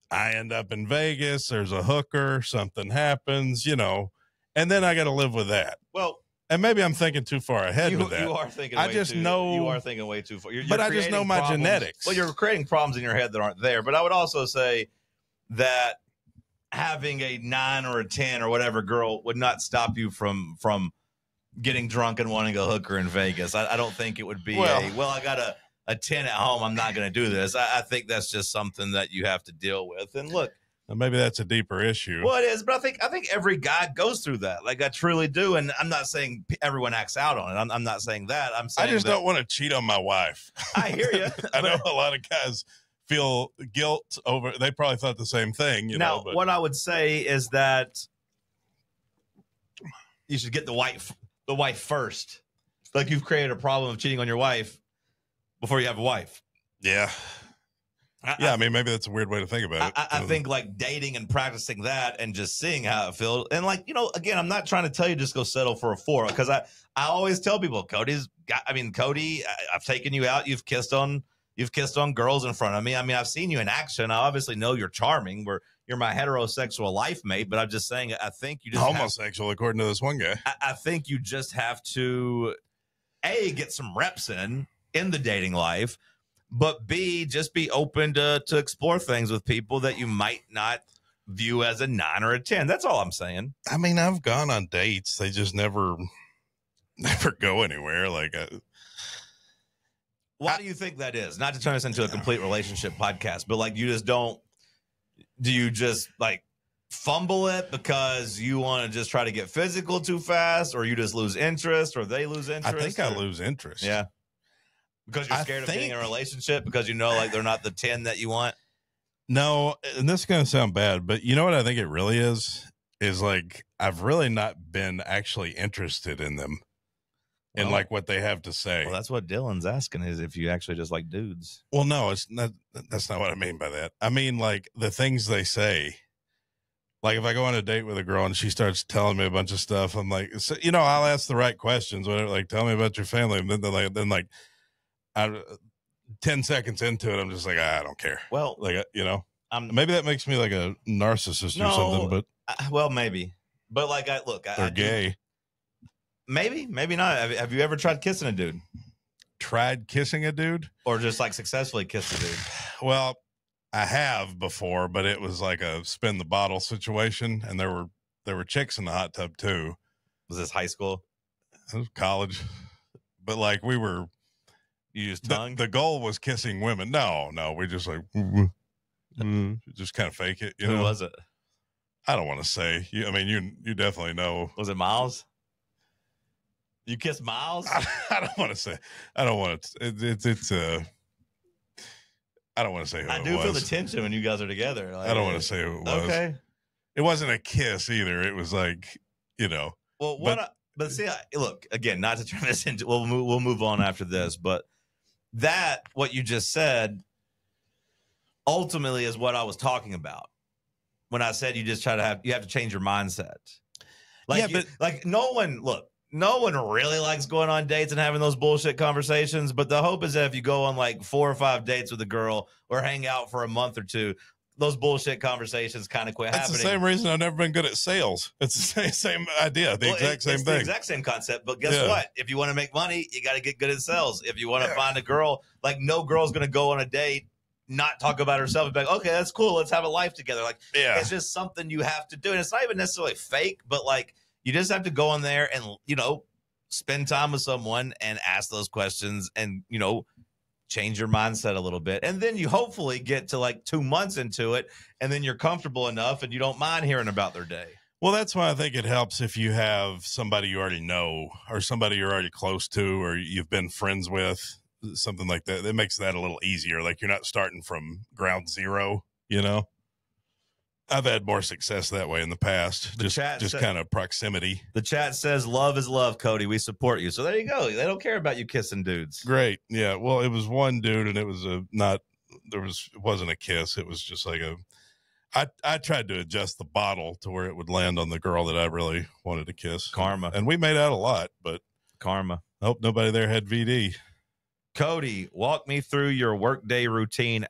[SPEAKER 2] I end up in Vegas. There's a hooker, something happens, you know, and then I got to live with that.
[SPEAKER 1] Well,
[SPEAKER 2] and maybe I'm thinking too far ahead with that.
[SPEAKER 1] You are thinking.
[SPEAKER 2] I just know
[SPEAKER 1] you are thinking way too far.
[SPEAKER 2] But I just know my genetics.
[SPEAKER 1] Well, you're creating problems in your head that aren't there. But I would also say that having a 9 or a 10 or whatever girl would not stop you from getting drunk and wanting a hooker in Vegas. I don't think it would be I got a 10 at home. I'm not going to do this. I think that's just something that you have to deal with. And look,
[SPEAKER 2] maybe that's a deeper issue.
[SPEAKER 1] Well, it is, but I think every guy goes through that. Like I truly do, and I'm not saying everyone acts out on it. I'm not saying that. I'm saying
[SPEAKER 2] I just don't want to cheat on my wife.
[SPEAKER 1] I hear you.
[SPEAKER 2] I know a lot of guys feel guilt over. They probably thought the same thing.
[SPEAKER 1] Now, what I would say is that you should get the wife first. Like you've created a problem of cheating on your wife before you have a wife.
[SPEAKER 2] Yeah. I mean, maybe that's a weird way to think about it.
[SPEAKER 1] I think like dating and practicing that and just seeing how it feels. And like, you know, again, I'm not trying to tell you just go settle for a 4 because I always tell people Cody, I've taken you out. You've kissed on girls in front of me. I mean, I've seen you in action. I obviously know you're charming. You're my heterosexual life mate, but I'm just saying, I think you just
[SPEAKER 2] homosexual according to this one guy.
[SPEAKER 1] I think you just have to get some reps in the dating life. But B, just be open to explore things with people that you might not view as a 9 or a 10. That's all I'm saying.
[SPEAKER 2] I mean, I've gone on dates. They just never go anywhere. Like,
[SPEAKER 1] why do you think that is? Not to turn this into a complete relationship podcast, but like do you just like fumble it because you want to just try to get physical too fast, or you just lose interest, or they lose interest?
[SPEAKER 2] I think I lose interest.
[SPEAKER 1] Yeah. Because you're scared of getting in a relationship because you know like they're not the 10 that you want?
[SPEAKER 2] No, and this is going to sound bad, but you know what I think it really is like I've really not been actually interested in them and like what they have to say.
[SPEAKER 1] Well, that's what Dylan's asking, is if you actually just like dudes.
[SPEAKER 2] Well, no, it's not. That's not what I mean by that. I mean like the things they say. Like if I go on a date with a girl and she starts telling me a bunch of stuff, I'm like, so, you know, I'll ask the right questions, whatever, like tell me about your family, and then like 10 seconds into it, I'm just like, I don't care.
[SPEAKER 1] Well,
[SPEAKER 2] like, you know, maybe that makes me like a narcissist or something, but
[SPEAKER 1] well, maybe, but like,
[SPEAKER 2] they're gay.
[SPEAKER 1] Maybe not. Have you ever tried kissing a dude?
[SPEAKER 2] Tried kissing a dude?
[SPEAKER 1] Or just like successfully kissed a dude?
[SPEAKER 2] Well, I have before, but it was like a spin the bottle situation. And there were chicks in the hot tub too.
[SPEAKER 1] Was this high school?
[SPEAKER 2] It was college, but like you
[SPEAKER 1] used tongue?
[SPEAKER 2] The goal was kissing women. No, we just like, just kind of fake it.
[SPEAKER 1] Who was it?
[SPEAKER 2] I don't want to say. I mean, you definitely know.
[SPEAKER 1] Was it Miles? You kissed Miles?
[SPEAKER 2] I don't want to say. I don't want to. It's I don't want to say who
[SPEAKER 1] I do feel the tension when you guys are together. Like,
[SPEAKER 2] I don't want to say who it was.
[SPEAKER 1] Okay.
[SPEAKER 2] It wasn't a kiss either. It was like, you know.
[SPEAKER 1] Well, but see, look, again, not to turn this into, we'll move on after this, but what you just said ultimately is what I was talking about when I said you just you have to change your mindset. Like, no one really likes going on dates and having those bullshit conversations, but the hope is that if you go on like 4 or 5 dates with a girl or hang out for a month or two, those bullshit conversations kind of quit happening.
[SPEAKER 2] It's the same reason I've never been good at sales. It's the same idea, exact same thing.
[SPEAKER 1] The exact same concept, but guess what? If you want to make money, you got to get good at sales. If you want to find a girl, like no girl's going to go on a date, not talk about herself and be like, okay, that's cool. Let's have a life together. Like, it's just something you have to do. And it's not even necessarily fake, but like, you just have to go in there and, you know, spend time with someone and ask those questions and, you know, change your mindset a little bit. And then you hopefully get to like 2 months into it and then you're comfortable enough and you don't mind hearing about their day.
[SPEAKER 2] Well, that's why I think it helps if you have somebody you already know or somebody you're already close to or you've been friends with, something like that. That makes that a little easier. Like you're not starting from ground zero, you know? I've had more success that way in the past. Just kind of proximity.
[SPEAKER 1] The chat says, love is love, Cody. We support you. So there you go. They don't care about you kissing dudes.
[SPEAKER 2] Great. Yeah. Well, it was one dude and it was it wasn't a kiss. It was just like I tried to adjust the bottle to where it would land on the girl that I really wanted to kiss.
[SPEAKER 1] Karma.
[SPEAKER 2] And we made out a lot, but
[SPEAKER 1] Karma.
[SPEAKER 2] nope, nobody there had VD.
[SPEAKER 1] Cody, walk me through your workday routine.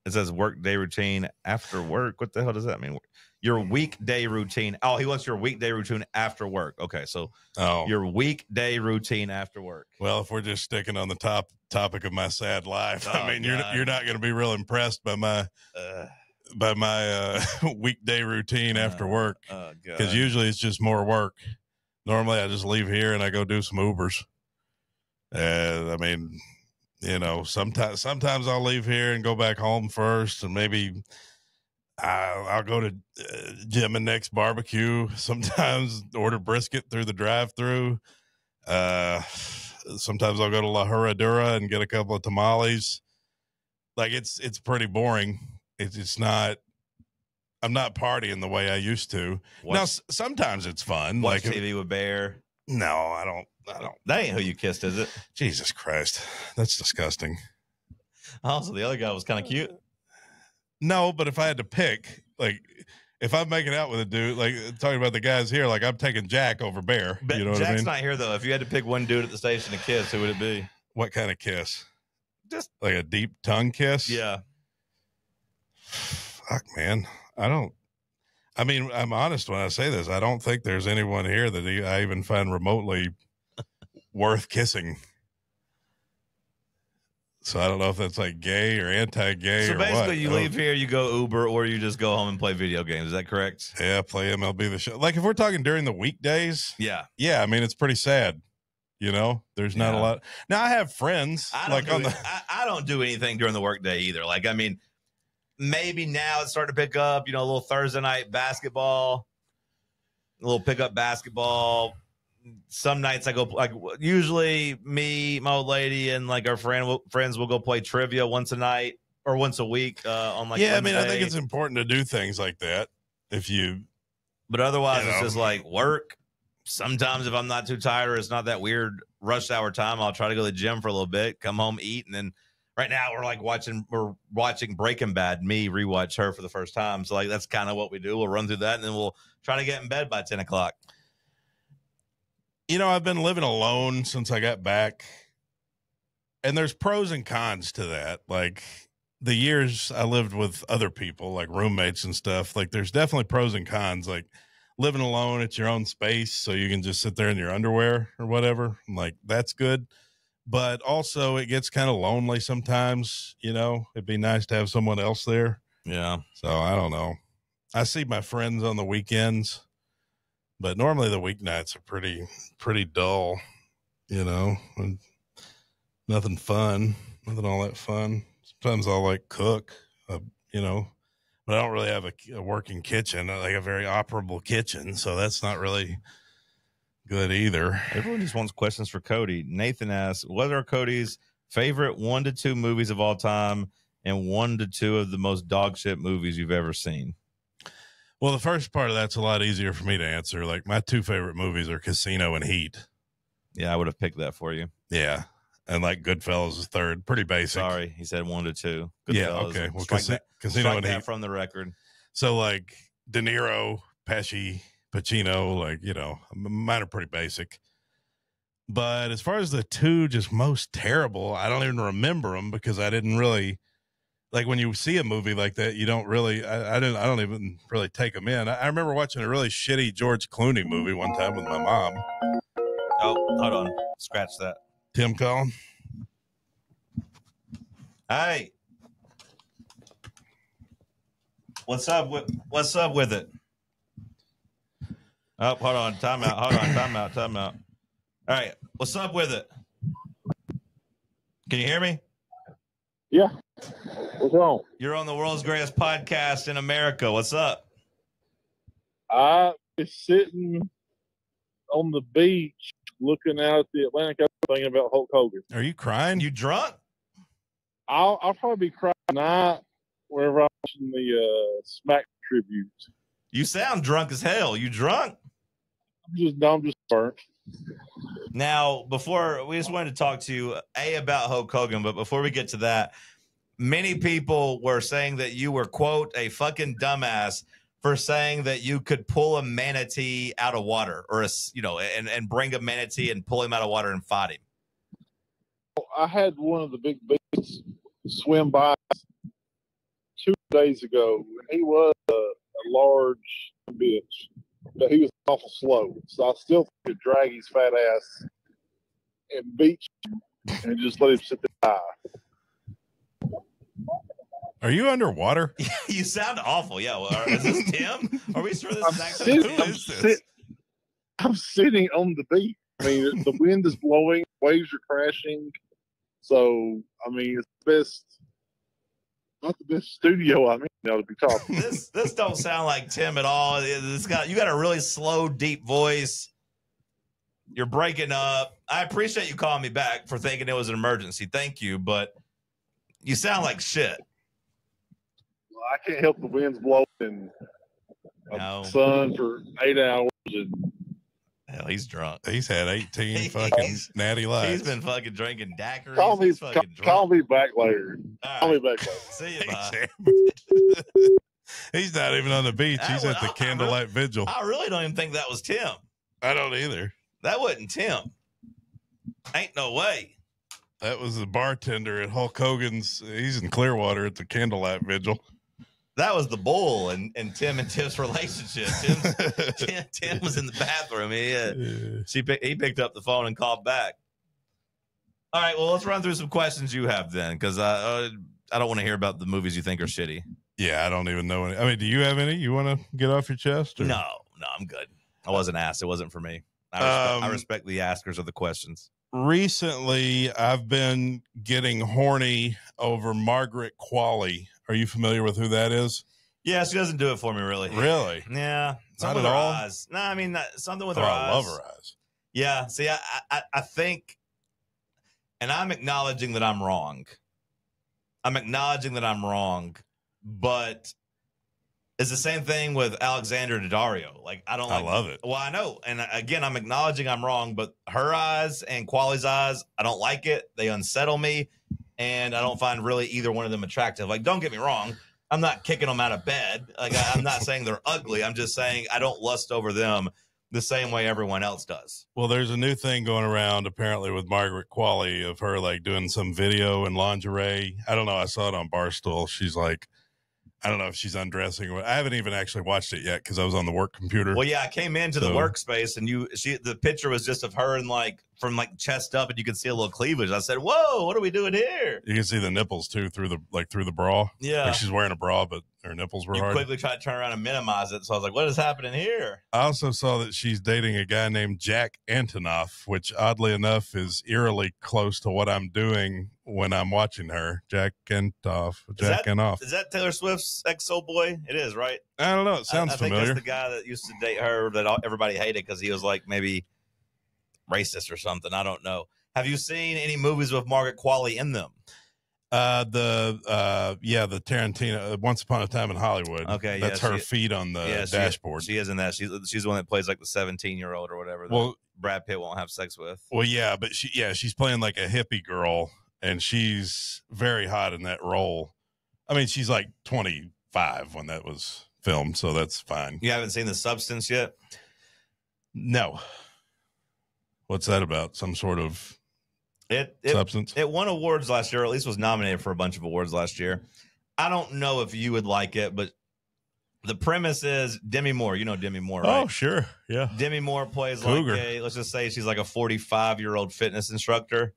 [SPEAKER 1] It says workday routine after work. What the hell does that mean? Your weekday routine. Oh, he wants your weekday routine after work. Okay, so your weekday routine after work.
[SPEAKER 2] Well, if we're just sticking on the topic of my sad life,
[SPEAKER 1] Oh,
[SPEAKER 2] I mean,
[SPEAKER 1] God.
[SPEAKER 2] you're not going to be real impressed by my weekday routine after work, because usually it's just more work. Normally, I just leave here and I go do some Ubers. I mean, you know, sometimes I'll leave here and go back home first, and maybe I'll go to Jim and Nick's barbecue. Sometimes order brisket through the drive-through. Sometimes I'll go to La Herradura and get a couple of tamales. Like it's pretty boring. It's not. I'm not partying the way I used to. Now sometimes it's fun.
[SPEAKER 1] Watch
[SPEAKER 2] like
[SPEAKER 1] TV with Bear.
[SPEAKER 2] No, I don't.
[SPEAKER 1] That ain't who you kissed, is it?
[SPEAKER 2] Jesus Christ, that's disgusting.
[SPEAKER 1] Also, the other guy was kind of cute.
[SPEAKER 2] No, but if I had to pick, like, if I'm making out with a dude, like talking about the guys here, like I'm taking Jack over Bear.
[SPEAKER 1] But
[SPEAKER 2] you know what
[SPEAKER 1] Jack's
[SPEAKER 2] I mean?
[SPEAKER 1] not here though. If you had to pick one dude at the station to kiss, who would it be?
[SPEAKER 2] What kind of kiss?
[SPEAKER 1] Just
[SPEAKER 2] like a deep tongue kiss?
[SPEAKER 1] Yeah.
[SPEAKER 2] Fuck, man. I mean, I'm honest when I say this. I don't think there's anyone here that I even find remotely worth kissing. So I don't know if that's like gay or anti-gay.
[SPEAKER 1] So basically, you leave here, you go Uber, or you just go home and play video games. Is that correct?
[SPEAKER 2] Yeah, play MLB The Show. Like if we're talking during the weekdays,
[SPEAKER 1] yeah.
[SPEAKER 2] I mean, it's pretty sad. You know, there's not a lot. Now I have friends.
[SPEAKER 1] I don't do anything during the workday either. Like, I mean, maybe now it's starting to pick up. You know, a little Thursday night basketball, a little pickup basketball. Some nights I go, like, usually me, my old lady, and like our friends will go play trivia once a night or once a week on like Wednesday.
[SPEAKER 2] I mean, I think it's important to do things like that
[SPEAKER 1] but otherwise it's just like work. Sometimes if I'm not too tired or it's not that weird rush hour time, I'll try to go to the gym for a little bit, come home, eat, and then right now we're watching Breaking Bad. Me rewatch her for the first time, so like that's kind of what we do. We'll run through that and then we'll try to get in bed by 10 o'clock.
[SPEAKER 2] You know, I've been living alone since I got back, and there's pros and cons to that. Like the years I lived with other people, like roommates and stuff, like there's definitely pros and cons. Like living alone, it's your own space, so you can just sit there in your underwear or whatever. Like that's good. But also it gets kind of lonely sometimes, you know. It'd be nice to have someone else there.
[SPEAKER 1] Yeah.
[SPEAKER 2] So I don't know. I see my friends on the weekends, but normally the weeknights are pretty dull, you know, and nothing fun, nothing all that fun. Sometimes I'll like cook, you know, but I don't really have a working kitchen, like a very operable kitchen. So that's not really good either.
[SPEAKER 1] Everyone just wants questions for Cody. Nathan asks, what are Cody's favorite 1 to 2 movies of all time and 1 to 2 of the most dog shit movies you've ever seen?
[SPEAKER 2] Well, the first part of that's a lot easier for me to answer. Like my 2 favorite movies are Casino and Heat.
[SPEAKER 1] Yeah, I would have picked that for you.
[SPEAKER 2] Yeah. And like Goodfellas is third. Pretty basic.
[SPEAKER 1] Sorry, he said 1 to 2. Goodfellas.
[SPEAKER 2] Yeah, okay. Well,
[SPEAKER 1] Casino and Heat from the record.
[SPEAKER 2] So like De Niro, Pesci, Pacino, like, you know, mine are pretty basic. But as far as the 2 just most terrible, I don't even remember them because I didn't really. Like when you see a movie like that, you don't really, I don't even really take them in. I remember watching a really shitty George Clooney movie one time with my mom.
[SPEAKER 1] Oh, hold on. Scratch that.
[SPEAKER 2] Tim calling.
[SPEAKER 1] Hey. What's up with it? Oh, hold on. Time out. All right. What's up with it? Can you hear me?
[SPEAKER 4] Yeah. What's wrong?
[SPEAKER 1] You're on the world's greatest podcast in America. What's up?
[SPEAKER 4] I was sitting on the beach looking out at the Atlantic Ocean thinking about Hulk Hogan.
[SPEAKER 2] Are you crying?
[SPEAKER 1] You drunk?
[SPEAKER 4] I'll probably be crying tonight whenever I'm watching the Smack tribute.
[SPEAKER 1] You sound drunk as hell. You drunk?
[SPEAKER 4] I'm just burnt.
[SPEAKER 1] Now, before we just wanted to talk to you, about Hulk Hogan, but before we get to that, many people were saying that you were, quote, a fucking dumbass for saying that you could pull a manatee out of water, or and bring a manatee and pull him out of water and fight him.
[SPEAKER 4] I had one of the big beasts swim by 2 days ago, and he was a large bitch, but he was awful slow. So I still could drag his fat ass and beat him and just let him sit there and die.
[SPEAKER 2] Are you underwater?
[SPEAKER 1] You sound awful. Yeah. Well, is this Tim? Are we sure this is actually Tim?
[SPEAKER 4] I'm sitting on the beach. I mean, the wind is blowing, waves are crashing. So, I mean, it's not the best studio I'm in now to be talking.
[SPEAKER 1] This don't sound like Tim at all. You got a really slow, deep voice. You're breaking up. I appreciate you calling me back for thinking it was an emergency. Thank you, but you sound like shit.
[SPEAKER 4] Well, I can't help the winds blowing and sun for 8 hours. And
[SPEAKER 1] hell, he's drunk.
[SPEAKER 2] He's had 18 fucking natty lights.
[SPEAKER 1] He's been fucking drinking daiquiris.
[SPEAKER 4] Call me back later.
[SPEAKER 1] Right.
[SPEAKER 4] Call me back later.
[SPEAKER 1] See you, bye.
[SPEAKER 2] He's not even on the beach. He's at the candlelight vigil.
[SPEAKER 1] I really don't even think that was Tim.
[SPEAKER 2] I don't either.
[SPEAKER 1] That wasn't Tim. Ain't no way.
[SPEAKER 2] That was the bartender at Hulk Hogan's. He's in Clearwater at the candlelight vigil.
[SPEAKER 1] That was the bull and Tim and Tim's relationship. Tim was in the bathroom. He picked up the phone and called back. All right, well, let's run through some questions you have then, because I don't want to hear about the movies you think are shitty.
[SPEAKER 2] Yeah, I don't even know any. I mean, do you have any you want to get off your chest? Or?
[SPEAKER 1] No, I'm good. I wasn't asked. It wasn't for me. I respect the askers of the questions.
[SPEAKER 2] Recently, I've been getting horny over Margaret Qualley. Are you familiar with who that is?
[SPEAKER 1] Yeah, she doesn't do it for me, really.
[SPEAKER 2] Really?
[SPEAKER 1] Yeah.
[SPEAKER 2] Not at all?
[SPEAKER 1] Eyes. No, I mean, something with her eyes.
[SPEAKER 2] I love her eyes.
[SPEAKER 1] Yeah. See, I think, and I'm acknowledging that I'm wrong. But it's the same thing with Alexander Daddario. Like, I love it. Well, I know. And again, I'm acknowledging I'm wrong, but her eyes and Qualley's eyes, I don't like it. They unsettle me. And I don't find really either one of them attractive. Like, don't get me wrong. I'm not kicking them out of bed. Like, I'm not saying they're ugly. I'm just saying I don't lust over them the same way everyone else does.
[SPEAKER 2] Well, there's a new thing going around apparently with Margaret Qualley of her like doing some video in lingerie. I don't know. I saw it on Barstool. She's like, I don't know if she's undressing. I haven't even actually watched it yet because I was on the work computer.
[SPEAKER 1] Well, yeah, I came into the workspace and the picture was just of her and like from like chest up, and you could see a little cleavage. I said, "Whoa, what are we doing here?"
[SPEAKER 2] You can see the nipples too through the bra.
[SPEAKER 1] Yeah,
[SPEAKER 2] like she's wearing a bra, but her nipples were hard.
[SPEAKER 1] Quickly tried to turn around and minimize it, so I was like, "What is happening here?"
[SPEAKER 2] I also saw that she's dating a guy named Jack Antonoff, which oddly enough is eerily close to what I'm doing when I'm watching her. Jack Antonoff.
[SPEAKER 1] Is that Taylor Swift's ex-soul boy? It is, right?
[SPEAKER 2] I don't know. It sounds familiar.
[SPEAKER 1] I think that's the guy that used to date her that everybody hated because he was like maybe racist or something. I don't know. Have you seen any movies with Margaret Qualley in them?
[SPEAKER 2] The Tarantino Once Upon a Time in Hollywood.
[SPEAKER 1] Okay,
[SPEAKER 2] that's her feet on the dashboard.
[SPEAKER 1] She is in that. She's the one that plays like the 17-year-old or whatever. Well, Brad Pitt won't have sex with.
[SPEAKER 2] Well, yeah, but she's playing like a hippie girl, and she's very hot in that role. I mean, she's like 25 when that was filmed, so that's fine.
[SPEAKER 1] You haven't seen The Substance yet?
[SPEAKER 2] No. What's that about? Some sort of substance?
[SPEAKER 1] It won awards last year, or at least was nominated for a bunch of awards last year. I don't know if you would like it, but the premise is Demi Moore. You know Demi Moore, right?
[SPEAKER 2] Oh, sure. Yeah.
[SPEAKER 1] Demi Moore plays
[SPEAKER 2] Cougar.
[SPEAKER 1] let's just say she's like a 45-year-old fitness instructor.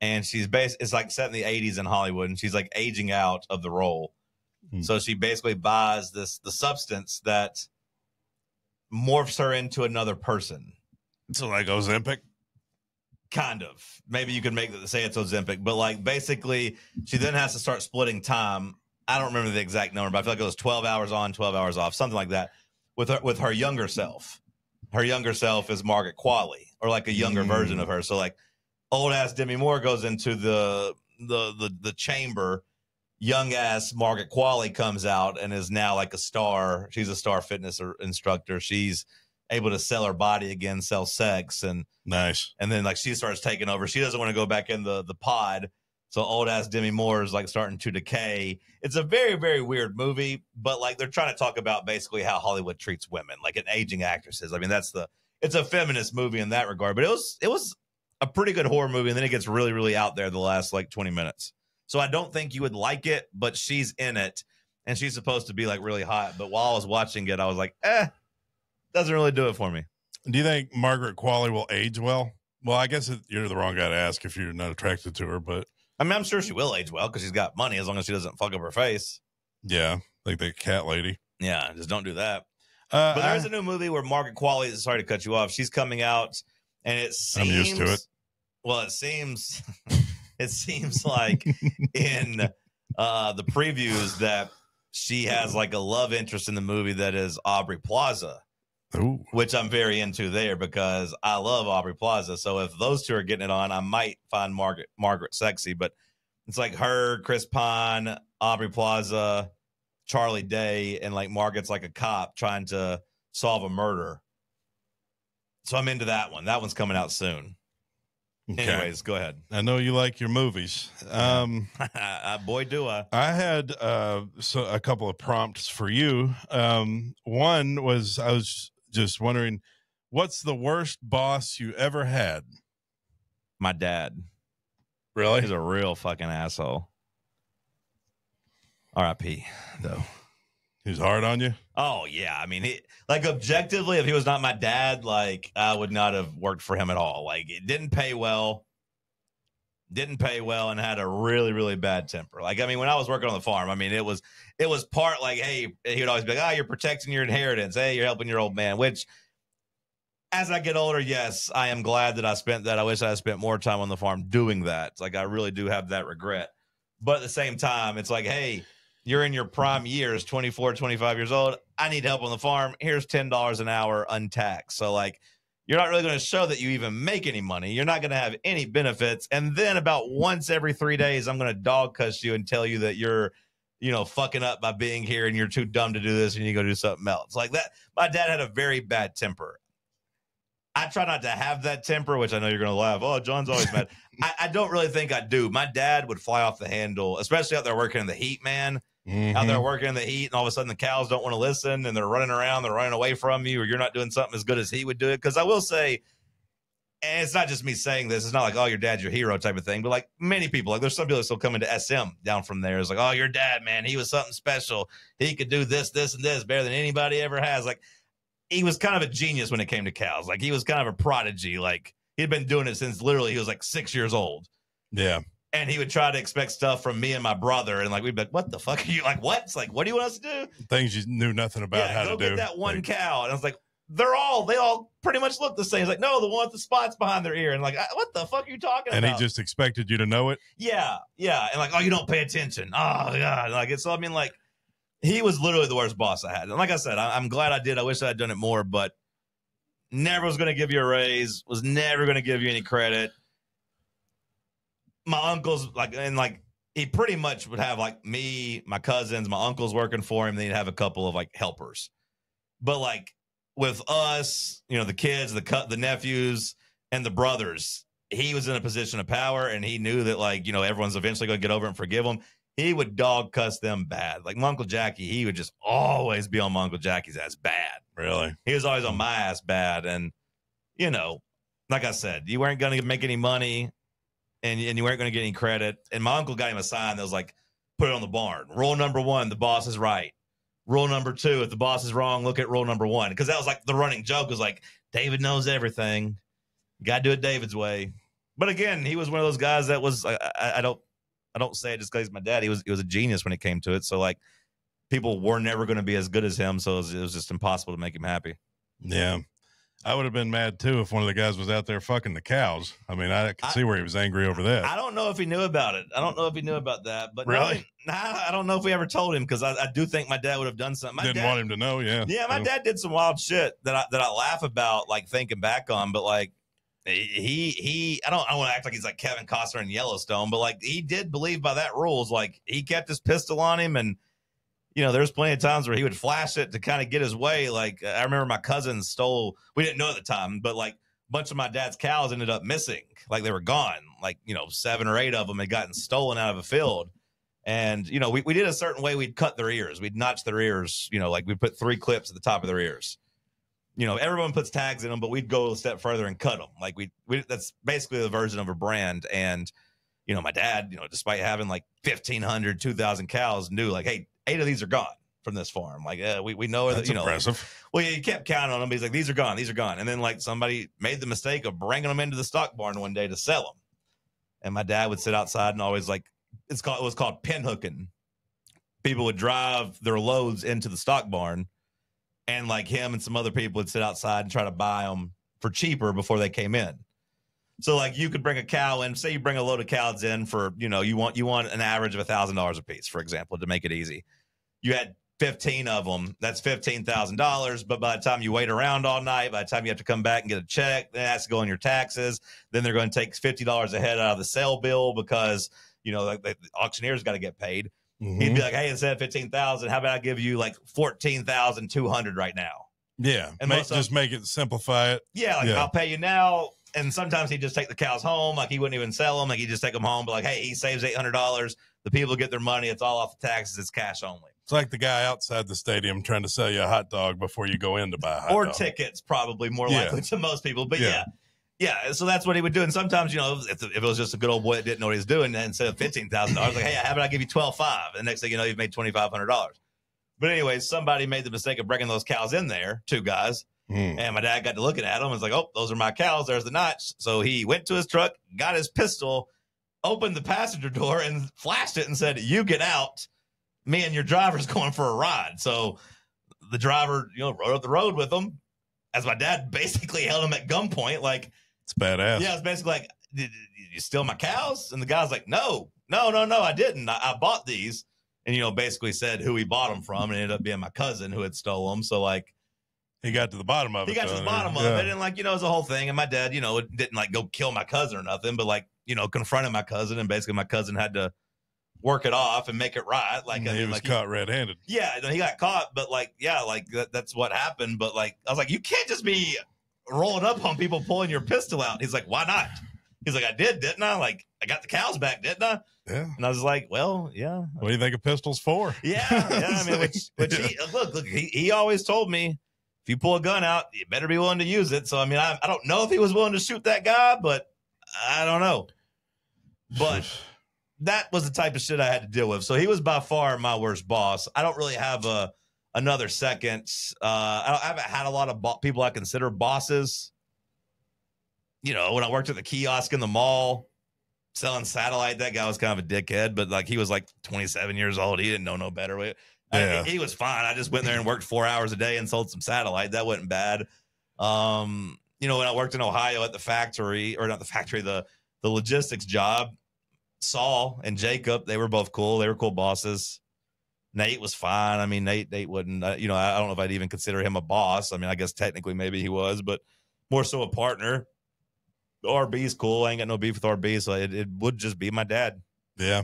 [SPEAKER 1] And it's like set in the 80s in Hollywood, and she's like aging out of the role. So she basically buys the substance that morphs her into another person.
[SPEAKER 2] So like Ozempic?
[SPEAKER 1] Kind of. Maybe you could say it's Ozempic, but like basically she then has to start splitting time. I don't remember the exact number, but I feel like it was 12 hours on, 12 hours off, something like that with her younger self. Her younger self is Margaret Qualley, or like a younger version of her. So like old ass Demi Moore goes into the chamber. Young ass Margaret Qualley comes out and is now like a star. She's a star fitness instructor. She's able to sell her body again, sell sex, and
[SPEAKER 2] nice.
[SPEAKER 1] And then like she starts taking over. She doesn't want to go back in the pod, So old ass Demi Moore is like starting to decay. It's a very, very weird movie, but like they're trying to talk about basically how Hollywood treats women, like an aging actresses. I mean, it's a feminist movie in that regard, but it was a pretty good horror movie. And then it gets really, really out there the last like 20 minutes. So I don't think you would like it, but she's in it and she's supposed to be like really hot. But while I was watching it, I was like, doesn't really do it for me.
[SPEAKER 2] Do you think Margaret Qualley will age well? Well, I guess you're the wrong guy to ask if you're not attracted to her, but
[SPEAKER 1] I mean, I'm sure she will age well because she's got money as long as she doesn't fuck up her face.
[SPEAKER 2] yeah, like the cat lady.
[SPEAKER 1] Yeah, just don't do that. But there's a new movie where Margaret Qualley, sorry to cut you off, she's coming out, and it seems,
[SPEAKER 2] I'm used to it.
[SPEAKER 1] Well, it seems like in the previews that she has like a love interest in the movie that is Aubrey Plaza.
[SPEAKER 2] Ooh.
[SPEAKER 1] Which I'm very into there because I love Aubrey Plaza. So if those two are getting it on, I might find Margaret sexy. But it's like her, Chris Pine, Aubrey Plaza, Charlie Day, and like Margaret's like a cop trying to solve a murder. So I'm into that one. That one's coming out soon.
[SPEAKER 2] Okay.
[SPEAKER 1] Anyways, go ahead.
[SPEAKER 2] I know you like your movies.
[SPEAKER 1] Boy, do I.
[SPEAKER 2] I had a couple of prompts for you. One was I was just wondering, what's the worst boss you ever had?
[SPEAKER 1] My dad.
[SPEAKER 2] Really?
[SPEAKER 1] He's a real fucking asshole. R.I.P. though.
[SPEAKER 2] He's hard on you?
[SPEAKER 1] Oh yeah. I mean, like objectively, if he was not my dad, like I would not have worked for him at all. Like it didn't pay well, and had a really, really bad temper. Like, I mean, when I was working on the farm, I mean, it was part like, hey, he would always be like, you're protecting your inheritance. Hey, you're helping your old man, which as I get older, yes, I am glad that I spent that. I wish I had spent more time on the farm doing that. It's like, I really do have that regret. But at the same time, it's like, hey, you're in your prime years, 24, 25 years old. I need help on the farm. Here's $10 an hour untaxed. So like, you're not really going to show that you even make any money. You're not going to have any benefits. And then about once every 3 days, I'm going to dog cuss you and tell you that you're, fucking up by being here and you're too dumb to do this and you go do something else. Like that. My dad had a very bad temper. I try not to have that temper, which I know you're going to laugh. Oh, John's always mad. I don't really think I do. My dad would fly off the handle, especially out there working in the heat, man.
[SPEAKER 2] Mm-hmm.
[SPEAKER 1] Out there working in the heat, and all of a sudden the cows don't want to listen, and they're running around, they're running away from you, or you're not doing something as good as he would do it. Because I will say, and it's not just me saying this, it's not like, oh, your dad's your hero type of thing, but like many people, like there's some people that still come into SM down from there. It's like, oh, your dad, man, he was something special. He could do this, this, and this better than anybody ever has. Like, he was kind of a genius when it came to cows. Like, he was kind of a prodigy. Like, he'd been doing it since literally he was like 6 years old.
[SPEAKER 2] Yeah.
[SPEAKER 1] And he would try to expect stuff from me and my brother. And like, we'd be like, what the fuck are you like? What? It's like, what do you want us to do?
[SPEAKER 2] Things you knew nothing about how to do.
[SPEAKER 1] Go get that one cow. And I was like, they all pretty much look the same. He's like, no, the one with the spots behind their ear. And like, what the fuck are you talking about?
[SPEAKER 2] And he just expected you to know it.
[SPEAKER 1] Yeah. Yeah. And like, oh, you don't pay attention. Oh God. Like, so, I mean, like, he was literally the worst boss I had. And like I said, I'm glad I did. I wish I had done it more, but never was going to give you a raise, was never going to give you any credit. My uncles, he pretty much would have like me, my cousins, my uncles working for him. Then he'd have a couple of like helpers. But like with us, the kids, the nephews, and the brothers, he was in a position of power, and he knew that like, everyone's eventually going to get over it and forgive him. He would dog cuss them bad. Like my Uncle Jackie, he would just always be on my Uncle Jackie's ass bad.
[SPEAKER 2] Really?
[SPEAKER 1] He was always on my ass bad. And, like I said, you weren't going to make any money. And you weren't going to get any credit. And my uncle got him a sign that was like, put it on the barn. Rule number 1, the boss is right. Rule number 2, if the boss is wrong, look at rule number 1. Because that was like the running joke was like, David knows everything. You got to do it David's way. But again, he was one of those guys that was, I don't say it just because he's my dad. He was a genius when it came to it. So like people were never going to be as good as him. So it was just impossible to make him happy.
[SPEAKER 2] Yeah. I would have been mad too if one of the guys was out there fucking the cows. I mean, I could see where he was angry over that.
[SPEAKER 1] I don't know if he knew about it. I don't know if he knew about that. But
[SPEAKER 2] really,
[SPEAKER 1] I don't know if we ever told him because I do think my dad would have done something.
[SPEAKER 2] Didn't want him to know. Yeah.
[SPEAKER 1] Yeah. My dad did some wild shit that I laugh about, like thinking back on. But like he I don't want to act like he's like Kevin Costner in Yellowstone, but like he did believe by that rules. Like he kept his pistol on him, and there's plenty of times where he would flash it to kind of get his way. Like I remember my cousin we didn't know at the time, but like bunch of my dad's cows ended up missing. Like they were gone. Like, 7 or 8 of them had gotten stolen out of a field. And, we did a certain way. We'd cut their ears. We'd notch their ears, like we put 3 clips at the top of their ears. Everyone puts tags in them, but we'd go a step further and cut them. Like we that's basically the version of a brand. And, my dad, despite having like 1,500, 2,000 cows, knew like, hey, 8 of these are gone from this farm. Like, we know
[SPEAKER 2] that's
[SPEAKER 1] that,
[SPEAKER 2] impressive.
[SPEAKER 1] well, he kept counting on them. He's like, these are gone. These are gone. And then like somebody made the mistake of bringing them into the stock barn one day to sell them. And my dad would sit outside and always like, it was called pin hooking. People would drive their loads into the stock barn, and like him and some other people would sit outside and try to buy them for cheaper before they came in. So like you could bring a cow in, say you bring a load of cows in for, you want an average of $1,000 a piece, for example, to make it easy. You had 15 of them. That's $15,000. But by the time you wait around all night, by the time you have to come back and get a check, then it has to go on your taxes. Then they're going to take $50 a head out of the sale bill because, like the auctioneer's got to get paid.
[SPEAKER 2] Mm-hmm.
[SPEAKER 1] He'd be like, hey, instead of 15,000, how about I give you like 14,200 right now?
[SPEAKER 2] Yeah.
[SPEAKER 1] And
[SPEAKER 2] Just make it, simplify it.
[SPEAKER 1] Yeah. I'll pay you now. And sometimes he'd just take the cows home. Like he wouldn't even sell them. Like he'd just take them home. But like, hey, he saves $800. The people get their money. It's all off the taxes. It's cash only.
[SPEAKER 2] It's like the guy outside the stadium trying to sell you a hot dog before you go in to buy a hot dog.
[SPEAKER 1] Or tickets, probably more likely to most people. But yeah. So that's what he would do. And sometimes, if it was just a good old boy that didn't know what he was doing, then instead of $15,000, like, hey, how about I give you $12,500? And the next thing you know, you've made $2,500. But anyways, somebody made the mistake of bringing those cows in there, 2 guys. And my dad got to looking at them and was like, oh, those are my cows. There's the notch. So he went to his truck, got his pistol, opened the passenger door and flashed it and said, you get out. Me and your driver's going for a ride. So the driver, rode up the road with him as my dad basically held him at gunpoint. Like,
[SPEAKER 2] it's badass.
[SPEAKER 1] Yeah, it's basically like, did you steal my cows? And the guy's like, no, I didn't. I bought these. And, basically said who he bought them from, and it ended up being my cousin who had stole them. So, like,
[SPEAKER 2] he got to the bottom of it.
[SPEAKER 1] He got to the bottom of it. And, like, it was a whole thing. And my dad, didn't, like, go kill my cousin or nothing, but, like, confronted my cousin. And basically my cousin had to work it off and make it right. Like,
[SPEAKER 2] he was caught red-handed.
[SPEAKER 1] Yeah, he got caught. But, like, yeah, like, that's what happened. But, like, I was like, you can't just be rolling up on people pulling your pistol out. He's like, why not? He's like, I did, didn't I? Like, I got the cows back, didn't I?
[SPEAKER 2] Yeah.
[SPEAKER 1] And I was like, well, yeah.
[SPEAKER 2] What do you think a pistol's for?
[SPEAKER 1] Yeah. I mean, which he always told me, if you pull a gun out, you better be willing to use it. So, I mean, I don't know if he was willing to shoot that guy, but I don't know. But that was the type of shit I had to deal with. So he was by far my worst boss. I don't really have another second. I haven't had a lot of people I consider bosses. When I worked at the kiosk in the mall selling satellite, that guy was kind of a dickhead, but like he was like 27 years old. He didn't know no better.
[SPEAKER 2] Yeah.
[SPEAKER 1] He was fine. I just went there and worked 4 hours a day and sold some satellite. That wasn't bad. When I worked in Ohio at the factory, or not the factory, the logistics job, Saul and Jacob, they were both cool. They were cool bosses. Nate was fine. I mean, Nate wouldn't, I don't know if I'd even consider him a boss. I mean, I guess technically maybe he was, but more so a partner. RB's cool. I ain't got no beef with RB, so it would just be my dad.
[SPEAKER 2] Yeah.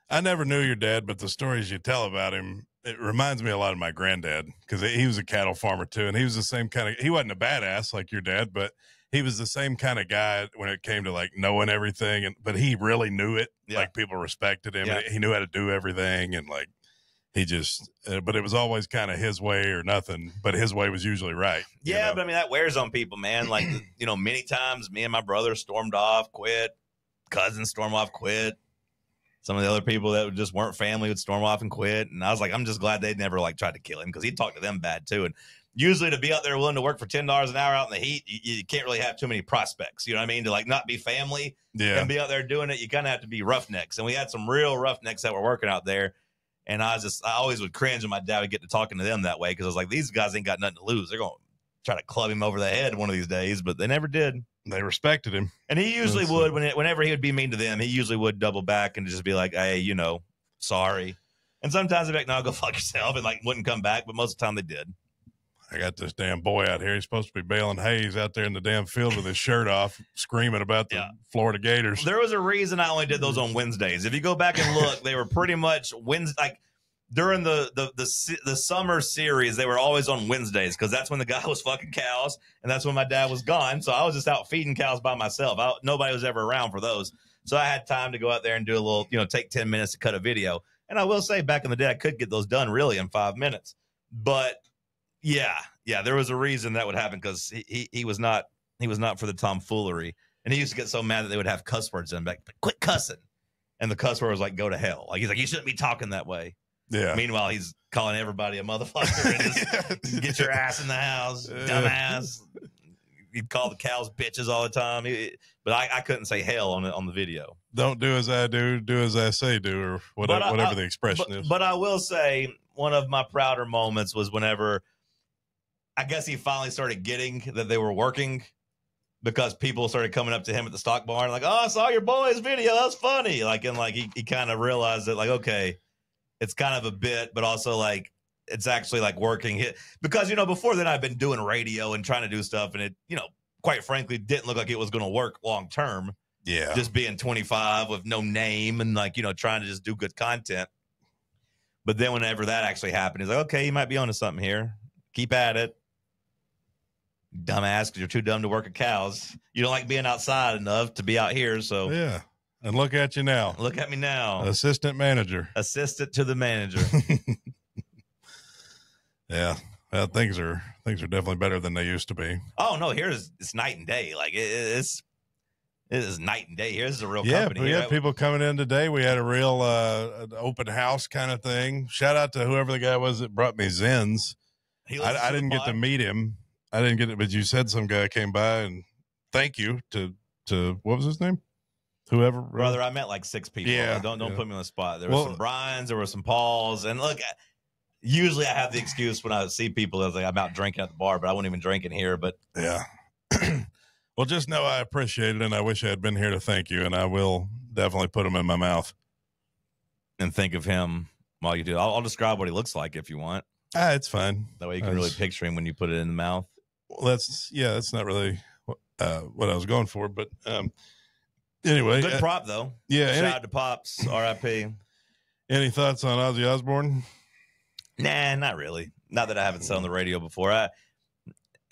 [SPEAKER 2] I never knew your dad, but the stories you tell about him, it reminds me a lot of my granddad, because he was a cattle farmer too. And he was the same kind of, he wasn't a badass like your dad, but he was the same kind of guy when it came to like knowing everything. But he really knew it. Yeah. Like people respected him. Yeah. He knew how to do everything. And like, he just, but it was always kind of his way or nothing, but his way was usually right.
[SPEAKER 1] Yeah. But I mean, that wears on people, man. Like, many times me and my brother stormed off, quit. Cousins storm off, quit. Some of the other people that just weren't family would storm off and quit. And I was like, I'm just glad they'd never like tried to kill him, because he'd talk to them bad too. And usually to be out there willing to work for $10 an hour out in the heat, you can't really have too many prospects. You know what I mean? To like not be family and be out there doing it, you kind of have to be roughnecks. And we had some real roughnecks that were working out there. And I always would cringe when my dad would get to talking to them that way, because I was like, these guys ain't got nothing to lose. They're going to try to club him over the head one of these days, but they never did.
[SPEAKER 2] They respected him.
[SPEAKER 1] And he usually would, whenever he would be mean to them, he usually would double back and just be like, hey, sorry. And sometimes they'd be like, no, go fuck yourself, and like wouldn't come back, but most of the time they did.
[SPEAKER 2] I got this damn boy out here. He's supposed to be baling hay. He's out there in the damn field with his shirt off, screaming about the Florida Gators.
[SPEAKER 1] There was a reason I only did those on Wednesdays. If you go back and look, they were pretty much Wednesday. Like during the summer series, they were always on Wednesdays because that's when the guy was fucking cows, and that's when my dad was gone. So I was just out feeding cows by myself. Nobody was ever around for those. So I had time to go out there and do a little, take 10 minutes to cut a video. And I will say, back in the day, I could get those done really in 5 minutes. But yeah, there was a reason that would happen because he was not for the tomfoolery. And he used to get so mad that they would have cuss words in back. Quit cussing. And the cuss word was like, go to hell. Like, he's like, you shouldn't be talking that way. Yeah. Meanwhile, he's calling everybody a motherfucker and just get your ass in the house, dumbass. He'd call the cows bitches all the time. But I couldn't say hell on the video.
[SPEAKER 2] Don't do as I do as I say do, or whatever the expression is.
[SPEAKER 1] But I will say one of my prouder moments was whenever I guess he finally started getting that they were working because people started coming up to him at the stock barn like, oh, I saw your boy's video. That's funny. He kind of realized that, like, okay, it's kind of a bit, but also like it's actually like working because, before then I've been doing radio and trying to do stuff and it, quite frankly, didn't look like it was going to work long term.
[SPEAKER 2] Yeah.
[SPEAKER 1] Just being 25 with no name and trying to just do good content. But then whenever that actually happened, he's like, okay, you might be onto something here. Keep at it. Dumbass, because you're too dumb to work at cows. You don't like being outside enough to be out here. So
[SPEAKER 2] yeah. And look at you now.
[SPEAKER 1] Look at me now.
[SPEAKER 2] Assistant manager.
[SPEAKER 1] Assistant to the manager.
[SPEAKER 2] Yeah. Well, things are definitely better than they used to be.
[SPEAKER 1] Oh no, it's night and day. Like it is night and day. Here's a real company.
[SPEAKER 2] We had people coming in today. We had a real open house kind of thing. Shout out to whoever the guy was that brought me Zens. I didn't get to meet him. I didn't get it, but you said some guy came by, and thank you to what was his name? Whoever,
[SPEAKER 1] brother. I met like 6 people.
[SPEAKER 2] Yeah,
[SPEAKER 1] don't put me on the spot. There were some Brians, there were some Pauls, and look. Usually I have the excuse when I see people, I was like, I'm out drinking at the bar, but I won't even drink in here. But
[SPEAKER 2] yeah. Well, just know I appreciate it, and I wish I had been here to thank you, and I will definitely put them in my mouth.
[SPEAKER 1] And think of him while you do. I'll describe what he looks like if you want.
[SPEAKER 2] It's fine.
[SPEAKER 1] That way you can really picture him when you put it in the mouth.
[SPEAKER 2] Well, that's not really what I was going for, but anyway.
[SPEAKER 1] Good prop, though.
[SPEAKER 2] Yeah.
[SPEAKER 1] Shout out to Pops, R.I.P.
[SPEAKER 2] Any thoughts on Ozzy Osbourne?
[SPEAKER 1] Nah, not really. Not that I haven't said on the radio before. I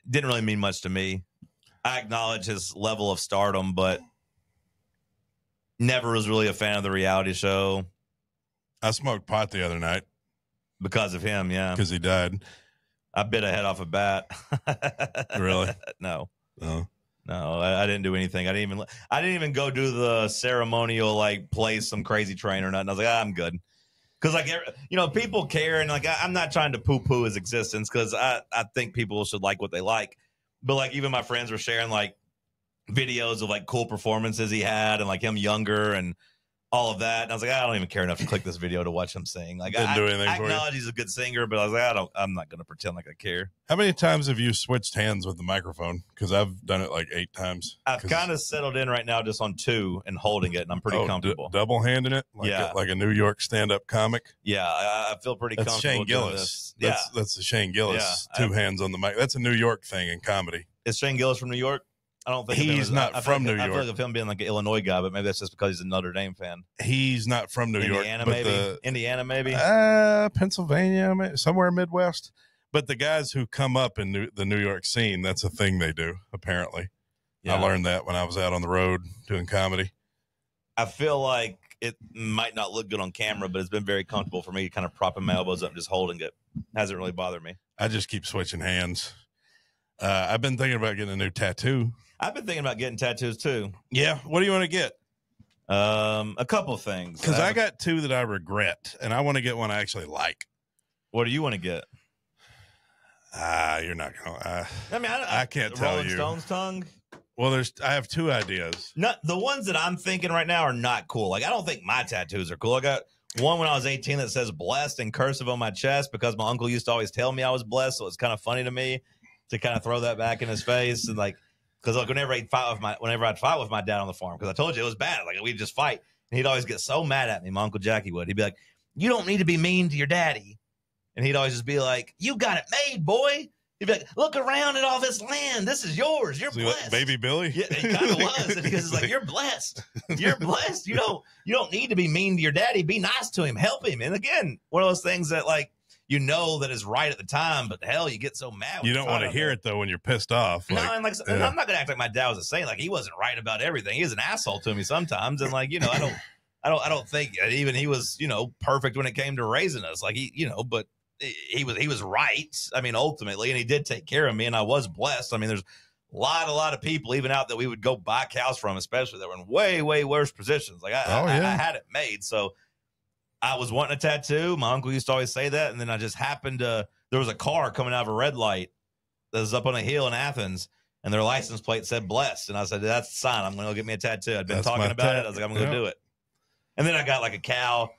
[SPEAKER 1] didn't really mean much to me. I acknowledge his level of stardom, but never was really a fan of the reality show.
[SPEAKER 2] I smoked pot the other night.
[SPEAKER 1] Because of him, yeah.
[SPEAKER 2] Because he died.
[SPEAKER 1] I bit a head off a bat.
[SPEAKER 2] Really?
[SPEAKER 1] No.
[SPEAKER 2] Oh.
[SPEAKER 1] No, I didn't do anything. I didn't even go do the ceremonial, like, play some crazy train or nothing. I was like, I'm good. Because, like, people care, and, like, I'm not trying to poo-poo his existence because I think people should like what they like. But, like, even my friends were sharing, like, videos of, like, cool performances he had and, like, him younger and all of that. And I was like, I don't even care enough to click this video to watch him sing. Like,
[SPEAKER 2] I
[SPEAKER 1] acknowledge he's a good singer, but I was like, I'm not going to pretend like I care.
[SPEAKER 2] How many times have you switched hands with the microphone? Because I've done it like 8 times.
[SPEAKER 1] I've kind of settled in right now just on 2 and holding it, and I'm pretty comfortable.
[SPEAKER 2] Double-handing it? Like a New York stand-up comic?
[SPEAKER 1] Yeah, I feel pretty comfortable.
[SPEAKER 2] Shane Gillis. That's the Shane Gillis, 2 hands on the mic. That's a New York thing in comedy.
[SPEAKER 1] Is Shane Gillis from New York? I don't think
[SPEAKER 2] he's not from New York. I
[SPEAKER 1] feel like of him being like an Illinois guy, but maybe that's just because he's a Notre Dame fan.
[SPEAKER 2] He's not from New York.
[SPEAKER 1] Indiana, maybe?
[SPEAKER 2] Pennsylvania, somewhere Midwest. But the guys who come up in the New York scene, that's a thing they do, apparently. Yeah. I learned that when I was out on the road doing comedy.
[SPEAKER 1] I feel like it might not look good on camera, but it's been very comfortable for me kind of propping my elbows up and just holding it. Hasn't really bothered me.
[SPEAKER 2] I just keep switching hands. I've been thinking about getting a new tattoo.
[SPEAKER 1] I've been thinking about getting tattoos too.
[SPEAKER 2] Yeah. What do you want to get?
[SPEAKER 1] A couple of things.
[SPEAKER 2] Because I got 2 that I regret, and I want to get one I actually like.
[SPEAKER 1] What do you want to get?
[SPEAKER 2] You're not gonna. I can't tell
[SPEAKER 1] Rolling
[SPEAKER 2] you.
[SPEAKER 1] Stone's tongue.
[SPEAKER 2] Well, I have 2 ideas.
[SPEAKER 1] Not the ones that I'm thinking right now are not cool. Like, I don't think my tattoos are cool. I got one when I was 18 that says "blessed" in cursive on my chest because my uncle used to always tell me I was blessed, so it's kind of funny to me to kind of throw that back in his face and like. Because like whenever I'd fight with my dad on the farm, because I told you it was bad. Like we'd just fight, and he'd always get so mad at me. My Uncle Jackie would. He'd be like, "You don't need to be mean to your daddy," and he'd always just be like, "You got it made, boy." He'd be like, look around at all this land. This is yours. You're
[SPEAKER 2] So
[SPEAKER 1] blessed.
[SPEAKER 2] Baby Billy?
[SPEAKER 1] Yeah, he kind of was. Because it's like, you're blessed. You're blessed. You don't need to be mean to your daddy. Be nice to him. Help him. And again, one of those things that like, that is right at the time, but hell, you get so mad.
[SPEAKER 2] You don't want to hear it though when you're pissed off.
[SPEAKER 1] No, and and I'm not gonna act like my dad was a saint. Like he wasn't right about everything. He was an asshole to me sometimes, and like I don't think even he was perfect when it came to raising us. Like but he was right. I mean, ultimately, and he did take care of me, and I was blessed. I mean, there's a lot of people even out that we would go buy cows from, especially that were in way worse positions. Like I had it made, so. I was wanting a tattoo. My uncle used to always say that. And then I just happened to, there was a car coming out of a red light that was up on a hill in Athens and their license plate said blessed. And I said, that's the sign. I'm going to go get me a tattoo. I'd been talking about it. I was like, I'm going to do it. And then I got like a cow.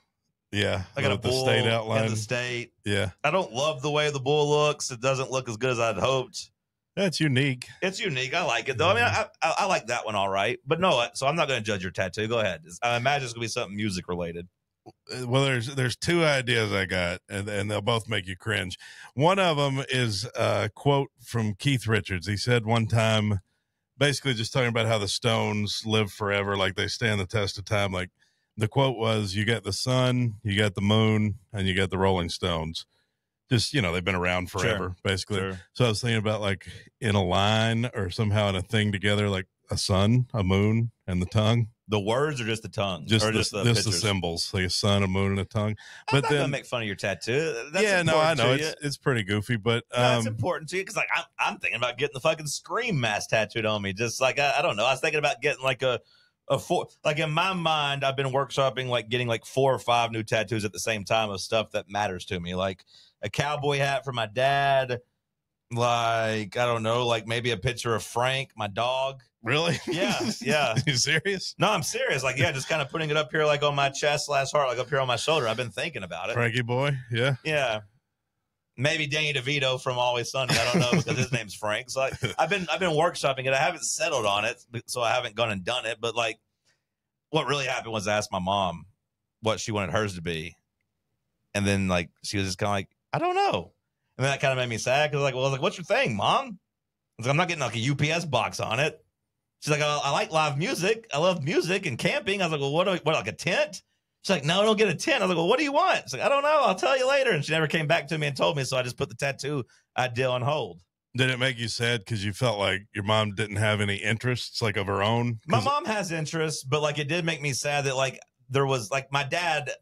[SPEAKER 2] Yeah.
[SPEAKER 1] I got a bull
[SPEAKER 2] the state outline.
[SPEAKER 1] in the state.
[SPEAKER 2] Yeah.
[SPEAKER 1] I don't love the way the bull looks. It doesn't look as good as I'd hoped.
[SPEAKER 2] That's unique.
[SPEAKER 1] It's unique. I like it though. I mean, I like that one. All right. But no, so I'm not going to judge your tattoo. Go ahead. I imagine it's going to be something music related.
[SPEAKER 2] Well, there's two ideas I got, and they'll both make you cringe. One of them is a quote from Keith Richards. He said one time, basically just talking about how the Stones live forever, like they stand the test of time. Like the quote was, you got the sun, you got the moon, and you got the Rolling Stones. Just, they've been around forever, basically. Sure. So I was thinking about like in a line or somehow in a thing together, like a sun, a moon, and the tongue.
[SPEAKER 1] The words or just the tongue?
[SPEAKER 2] Just the symbols, like a sun, a moon, and a tongue.
[SPEAKER 1] But then make fun of your tattoo.
[SPEAKER 2] That's I know it's pretty goofy, but
[SPEAKER 1] it's important to you because like I'm thinking about getting the fucking Scream mask tattooed on me. Just like I don't know, I was thinking about getting like a four. Like in my mind, I've been workshopping like getting like 4 or 5 new tattoos at the same time of stuff that matters to me, like a cowboy hat for my dad. Like I don't know, like maybe a picture of Frank, my dog.
[SPEAKER 2] Really?
[SPEAKER 1] Yeah.
[SPEAKER 2] You serious?
[SPEAKER 1] No, I'm serious. Like, just kind of putting it up here, like on my chest / heart, like up here on my shoulder. I've been thinking about it.
[SPEAKER 2] Frankie boy, yeah.
[SPEAKER 1] Yeah. Maybe Danny DeVito from Always Sunny. I don't know because his name's Frank. So I've been workshopping it. I haven't settled on it, so I haven't gone and done it. But like, what really happened was I asked my mom what she wanted hers to be, and then like she was just kind of like, I don't know, and then that kind of made me sad because I was like, what's your thing, Mom? I was like, I'm not getting like a UPS box on it. She's like, I like live music. I love music and camping. I was like, well, what like a tent? She's like, no, don't get a tent. I was like, well, what do you want? She's like, I don't know. I'll tell you later. And she never came back to me and told me. So I just put the tattoo idea on hold.
[SPEAKER 2] Did it make you sad because you felt like your mom didn't have any interests like of her own?
[SPEAKER 1] My mom has interests, but like it did make me sad that like there was like my dad,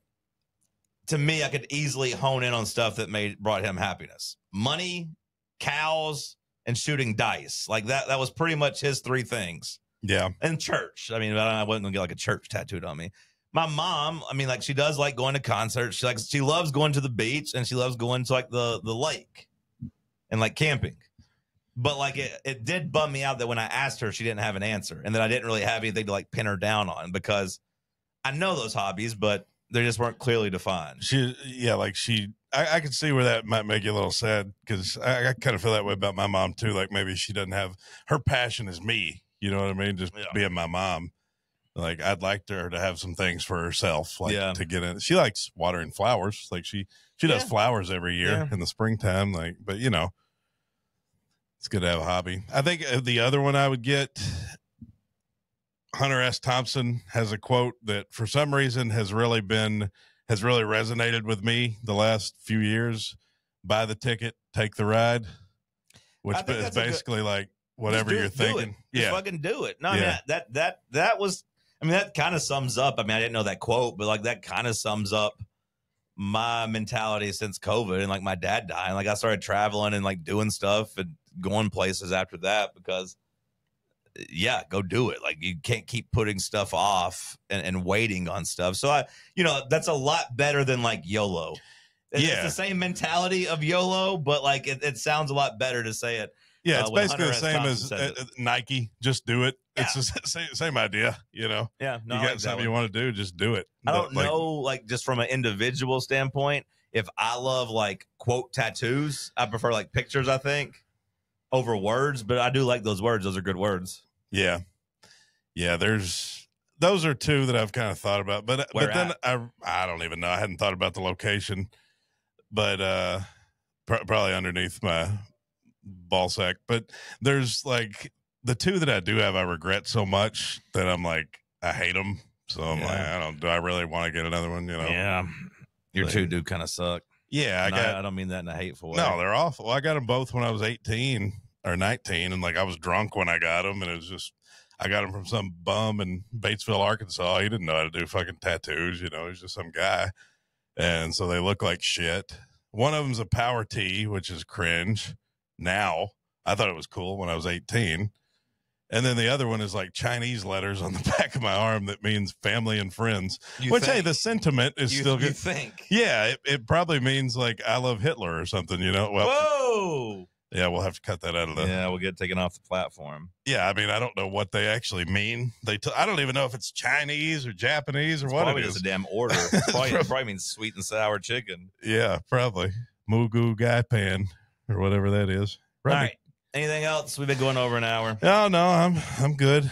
[SPEAKER 1] to me, I could easily hone in on stuff that brought him happiness. Money, cows, and shooting dice. Like that was pretty much his 3 things.
[SPEAKER 2] Yeah.
[SPEAKER 1] And church. I mean, I wasn't gonna get like a church tattooed on me. My mom, I mean, like she does like going to concerts. She loves going to the beach and she loves going to like the lake and like camping. But like it did bum me out that when I asked her, she didn't have an answer and that I didn't really have anything to like pin her down on because I know those hobbies, but they just weren't clearly defined.
[SPEAKER 2] I could see where that might make you a little sad because I kind of feel that way about my mom too. Like maybe she doesn't have her passion is me. You know what I mean? Just being my mom. Like I'd like her to have some things for herself, like to get in. She likes watering flowers. Like she does flowers every year in the springtime. Like, but it's good to have a hobby. I think the other one I would get, Hunter S. Thompson has a quote that for some reason has really resonated with me the last few years. Buy the ticket, take the ride, which is basically like whatever you're thinking.
[SPEAKER 1] Just fucking do it. No, I mean, that was, I mean, that kind of sums up. I mean, I didn't know that quote, but like that kind of sums up my mentality since COVID and like my dad dying. Like I started traveling and like doing stuff and going places after that because go do it. Like you can't keep putting stuff off and waiting on stuff. So that's a lot better than like YOLO. It's the same mentality of YOLO, but like it sounds a lot better to say it.
[SPEAKER 2] Yeah, it's basically the same as Nike. Just do it. Yeah. It's the same idea, Yeah,
[SPEAKER 1] no,
[SPEAKER 2] you got something you want to do, just do it.
[SPEAKER 1] I don't know, like just from an individual standpoint, if I love like quote tattoos, I prefer like pictures, I think, over words. But I do like those words. Those are good words.
[SPEAKER 2] Yeah. Those are 2 that I've kind of thought about, but then I don't even know. I hadn't thought about the location, but probably underneath ball sack. But there's like the two that I do have, I regret so much that I'm like, I hate them. So I'm like, do I really want to get another one? You know?
[SPEAKER 1] Yeah. Your two do kind of suck.
[SPEAKER 2] Yeah.
[SPEAKER 1] I don't mean that in a hateful way.
[SPEAKER 2] No, they're awful. I got them both when I was 18 or 19. And like, I was drunk when I got them. And it was just, I got them from some bum in Batesville, Arkansas. He didn't know how to do fucking tattoos. You know, he's just some guy. And so they look like shit. One of them's a Power T, which is cringe. Now, I thought it was cool when I was 18. And then the other one is like Chinese letters on the back of my arm that means family and friends. Hey, the sentiment is still good.
[SPEAKER 1] You think?
[SPEAKER 2] Yeah, it probably means like I love Hitler or something, you know? Well,
[SPEAKER 1] whoa.
[SPEAKER 2] Yeah, we'll have to cut that out of the.
[SPEAKER 1] Yeah, we'll get taken off the platform.
[SPEAKER 2] Yeah, I mean, I don't know what they actually mean. I don't even know if it's Chinese or Japanese or what
[SPEAKER 1] probably
[SPEAKER 2] it is.
[SPEAKER 1] Just a damn order. Probably means sweet and sour chicken.
[SPEAKER 2] Yeah, probably. Mugu Gai Pan or whatever that is.
[SPEAKER 1] Right. All right. Anything else? We've been going over an hour.
[SPEAKER 2] Oh, no, I'm good.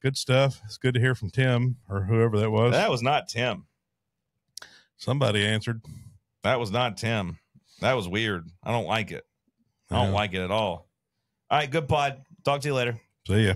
[SPEAKER 2] Good stuff. It's good to hear from Tim or whoever that was.
[SPEAKER 1] That was not Tim.
[SPEAKER 2] Somebody answered.
[SPEAKER 1] That was not Tim. That was weird. I don't like it. I don't like it at all. All right, good pod. Talk to you later.
[SPEAKER 2] See ya.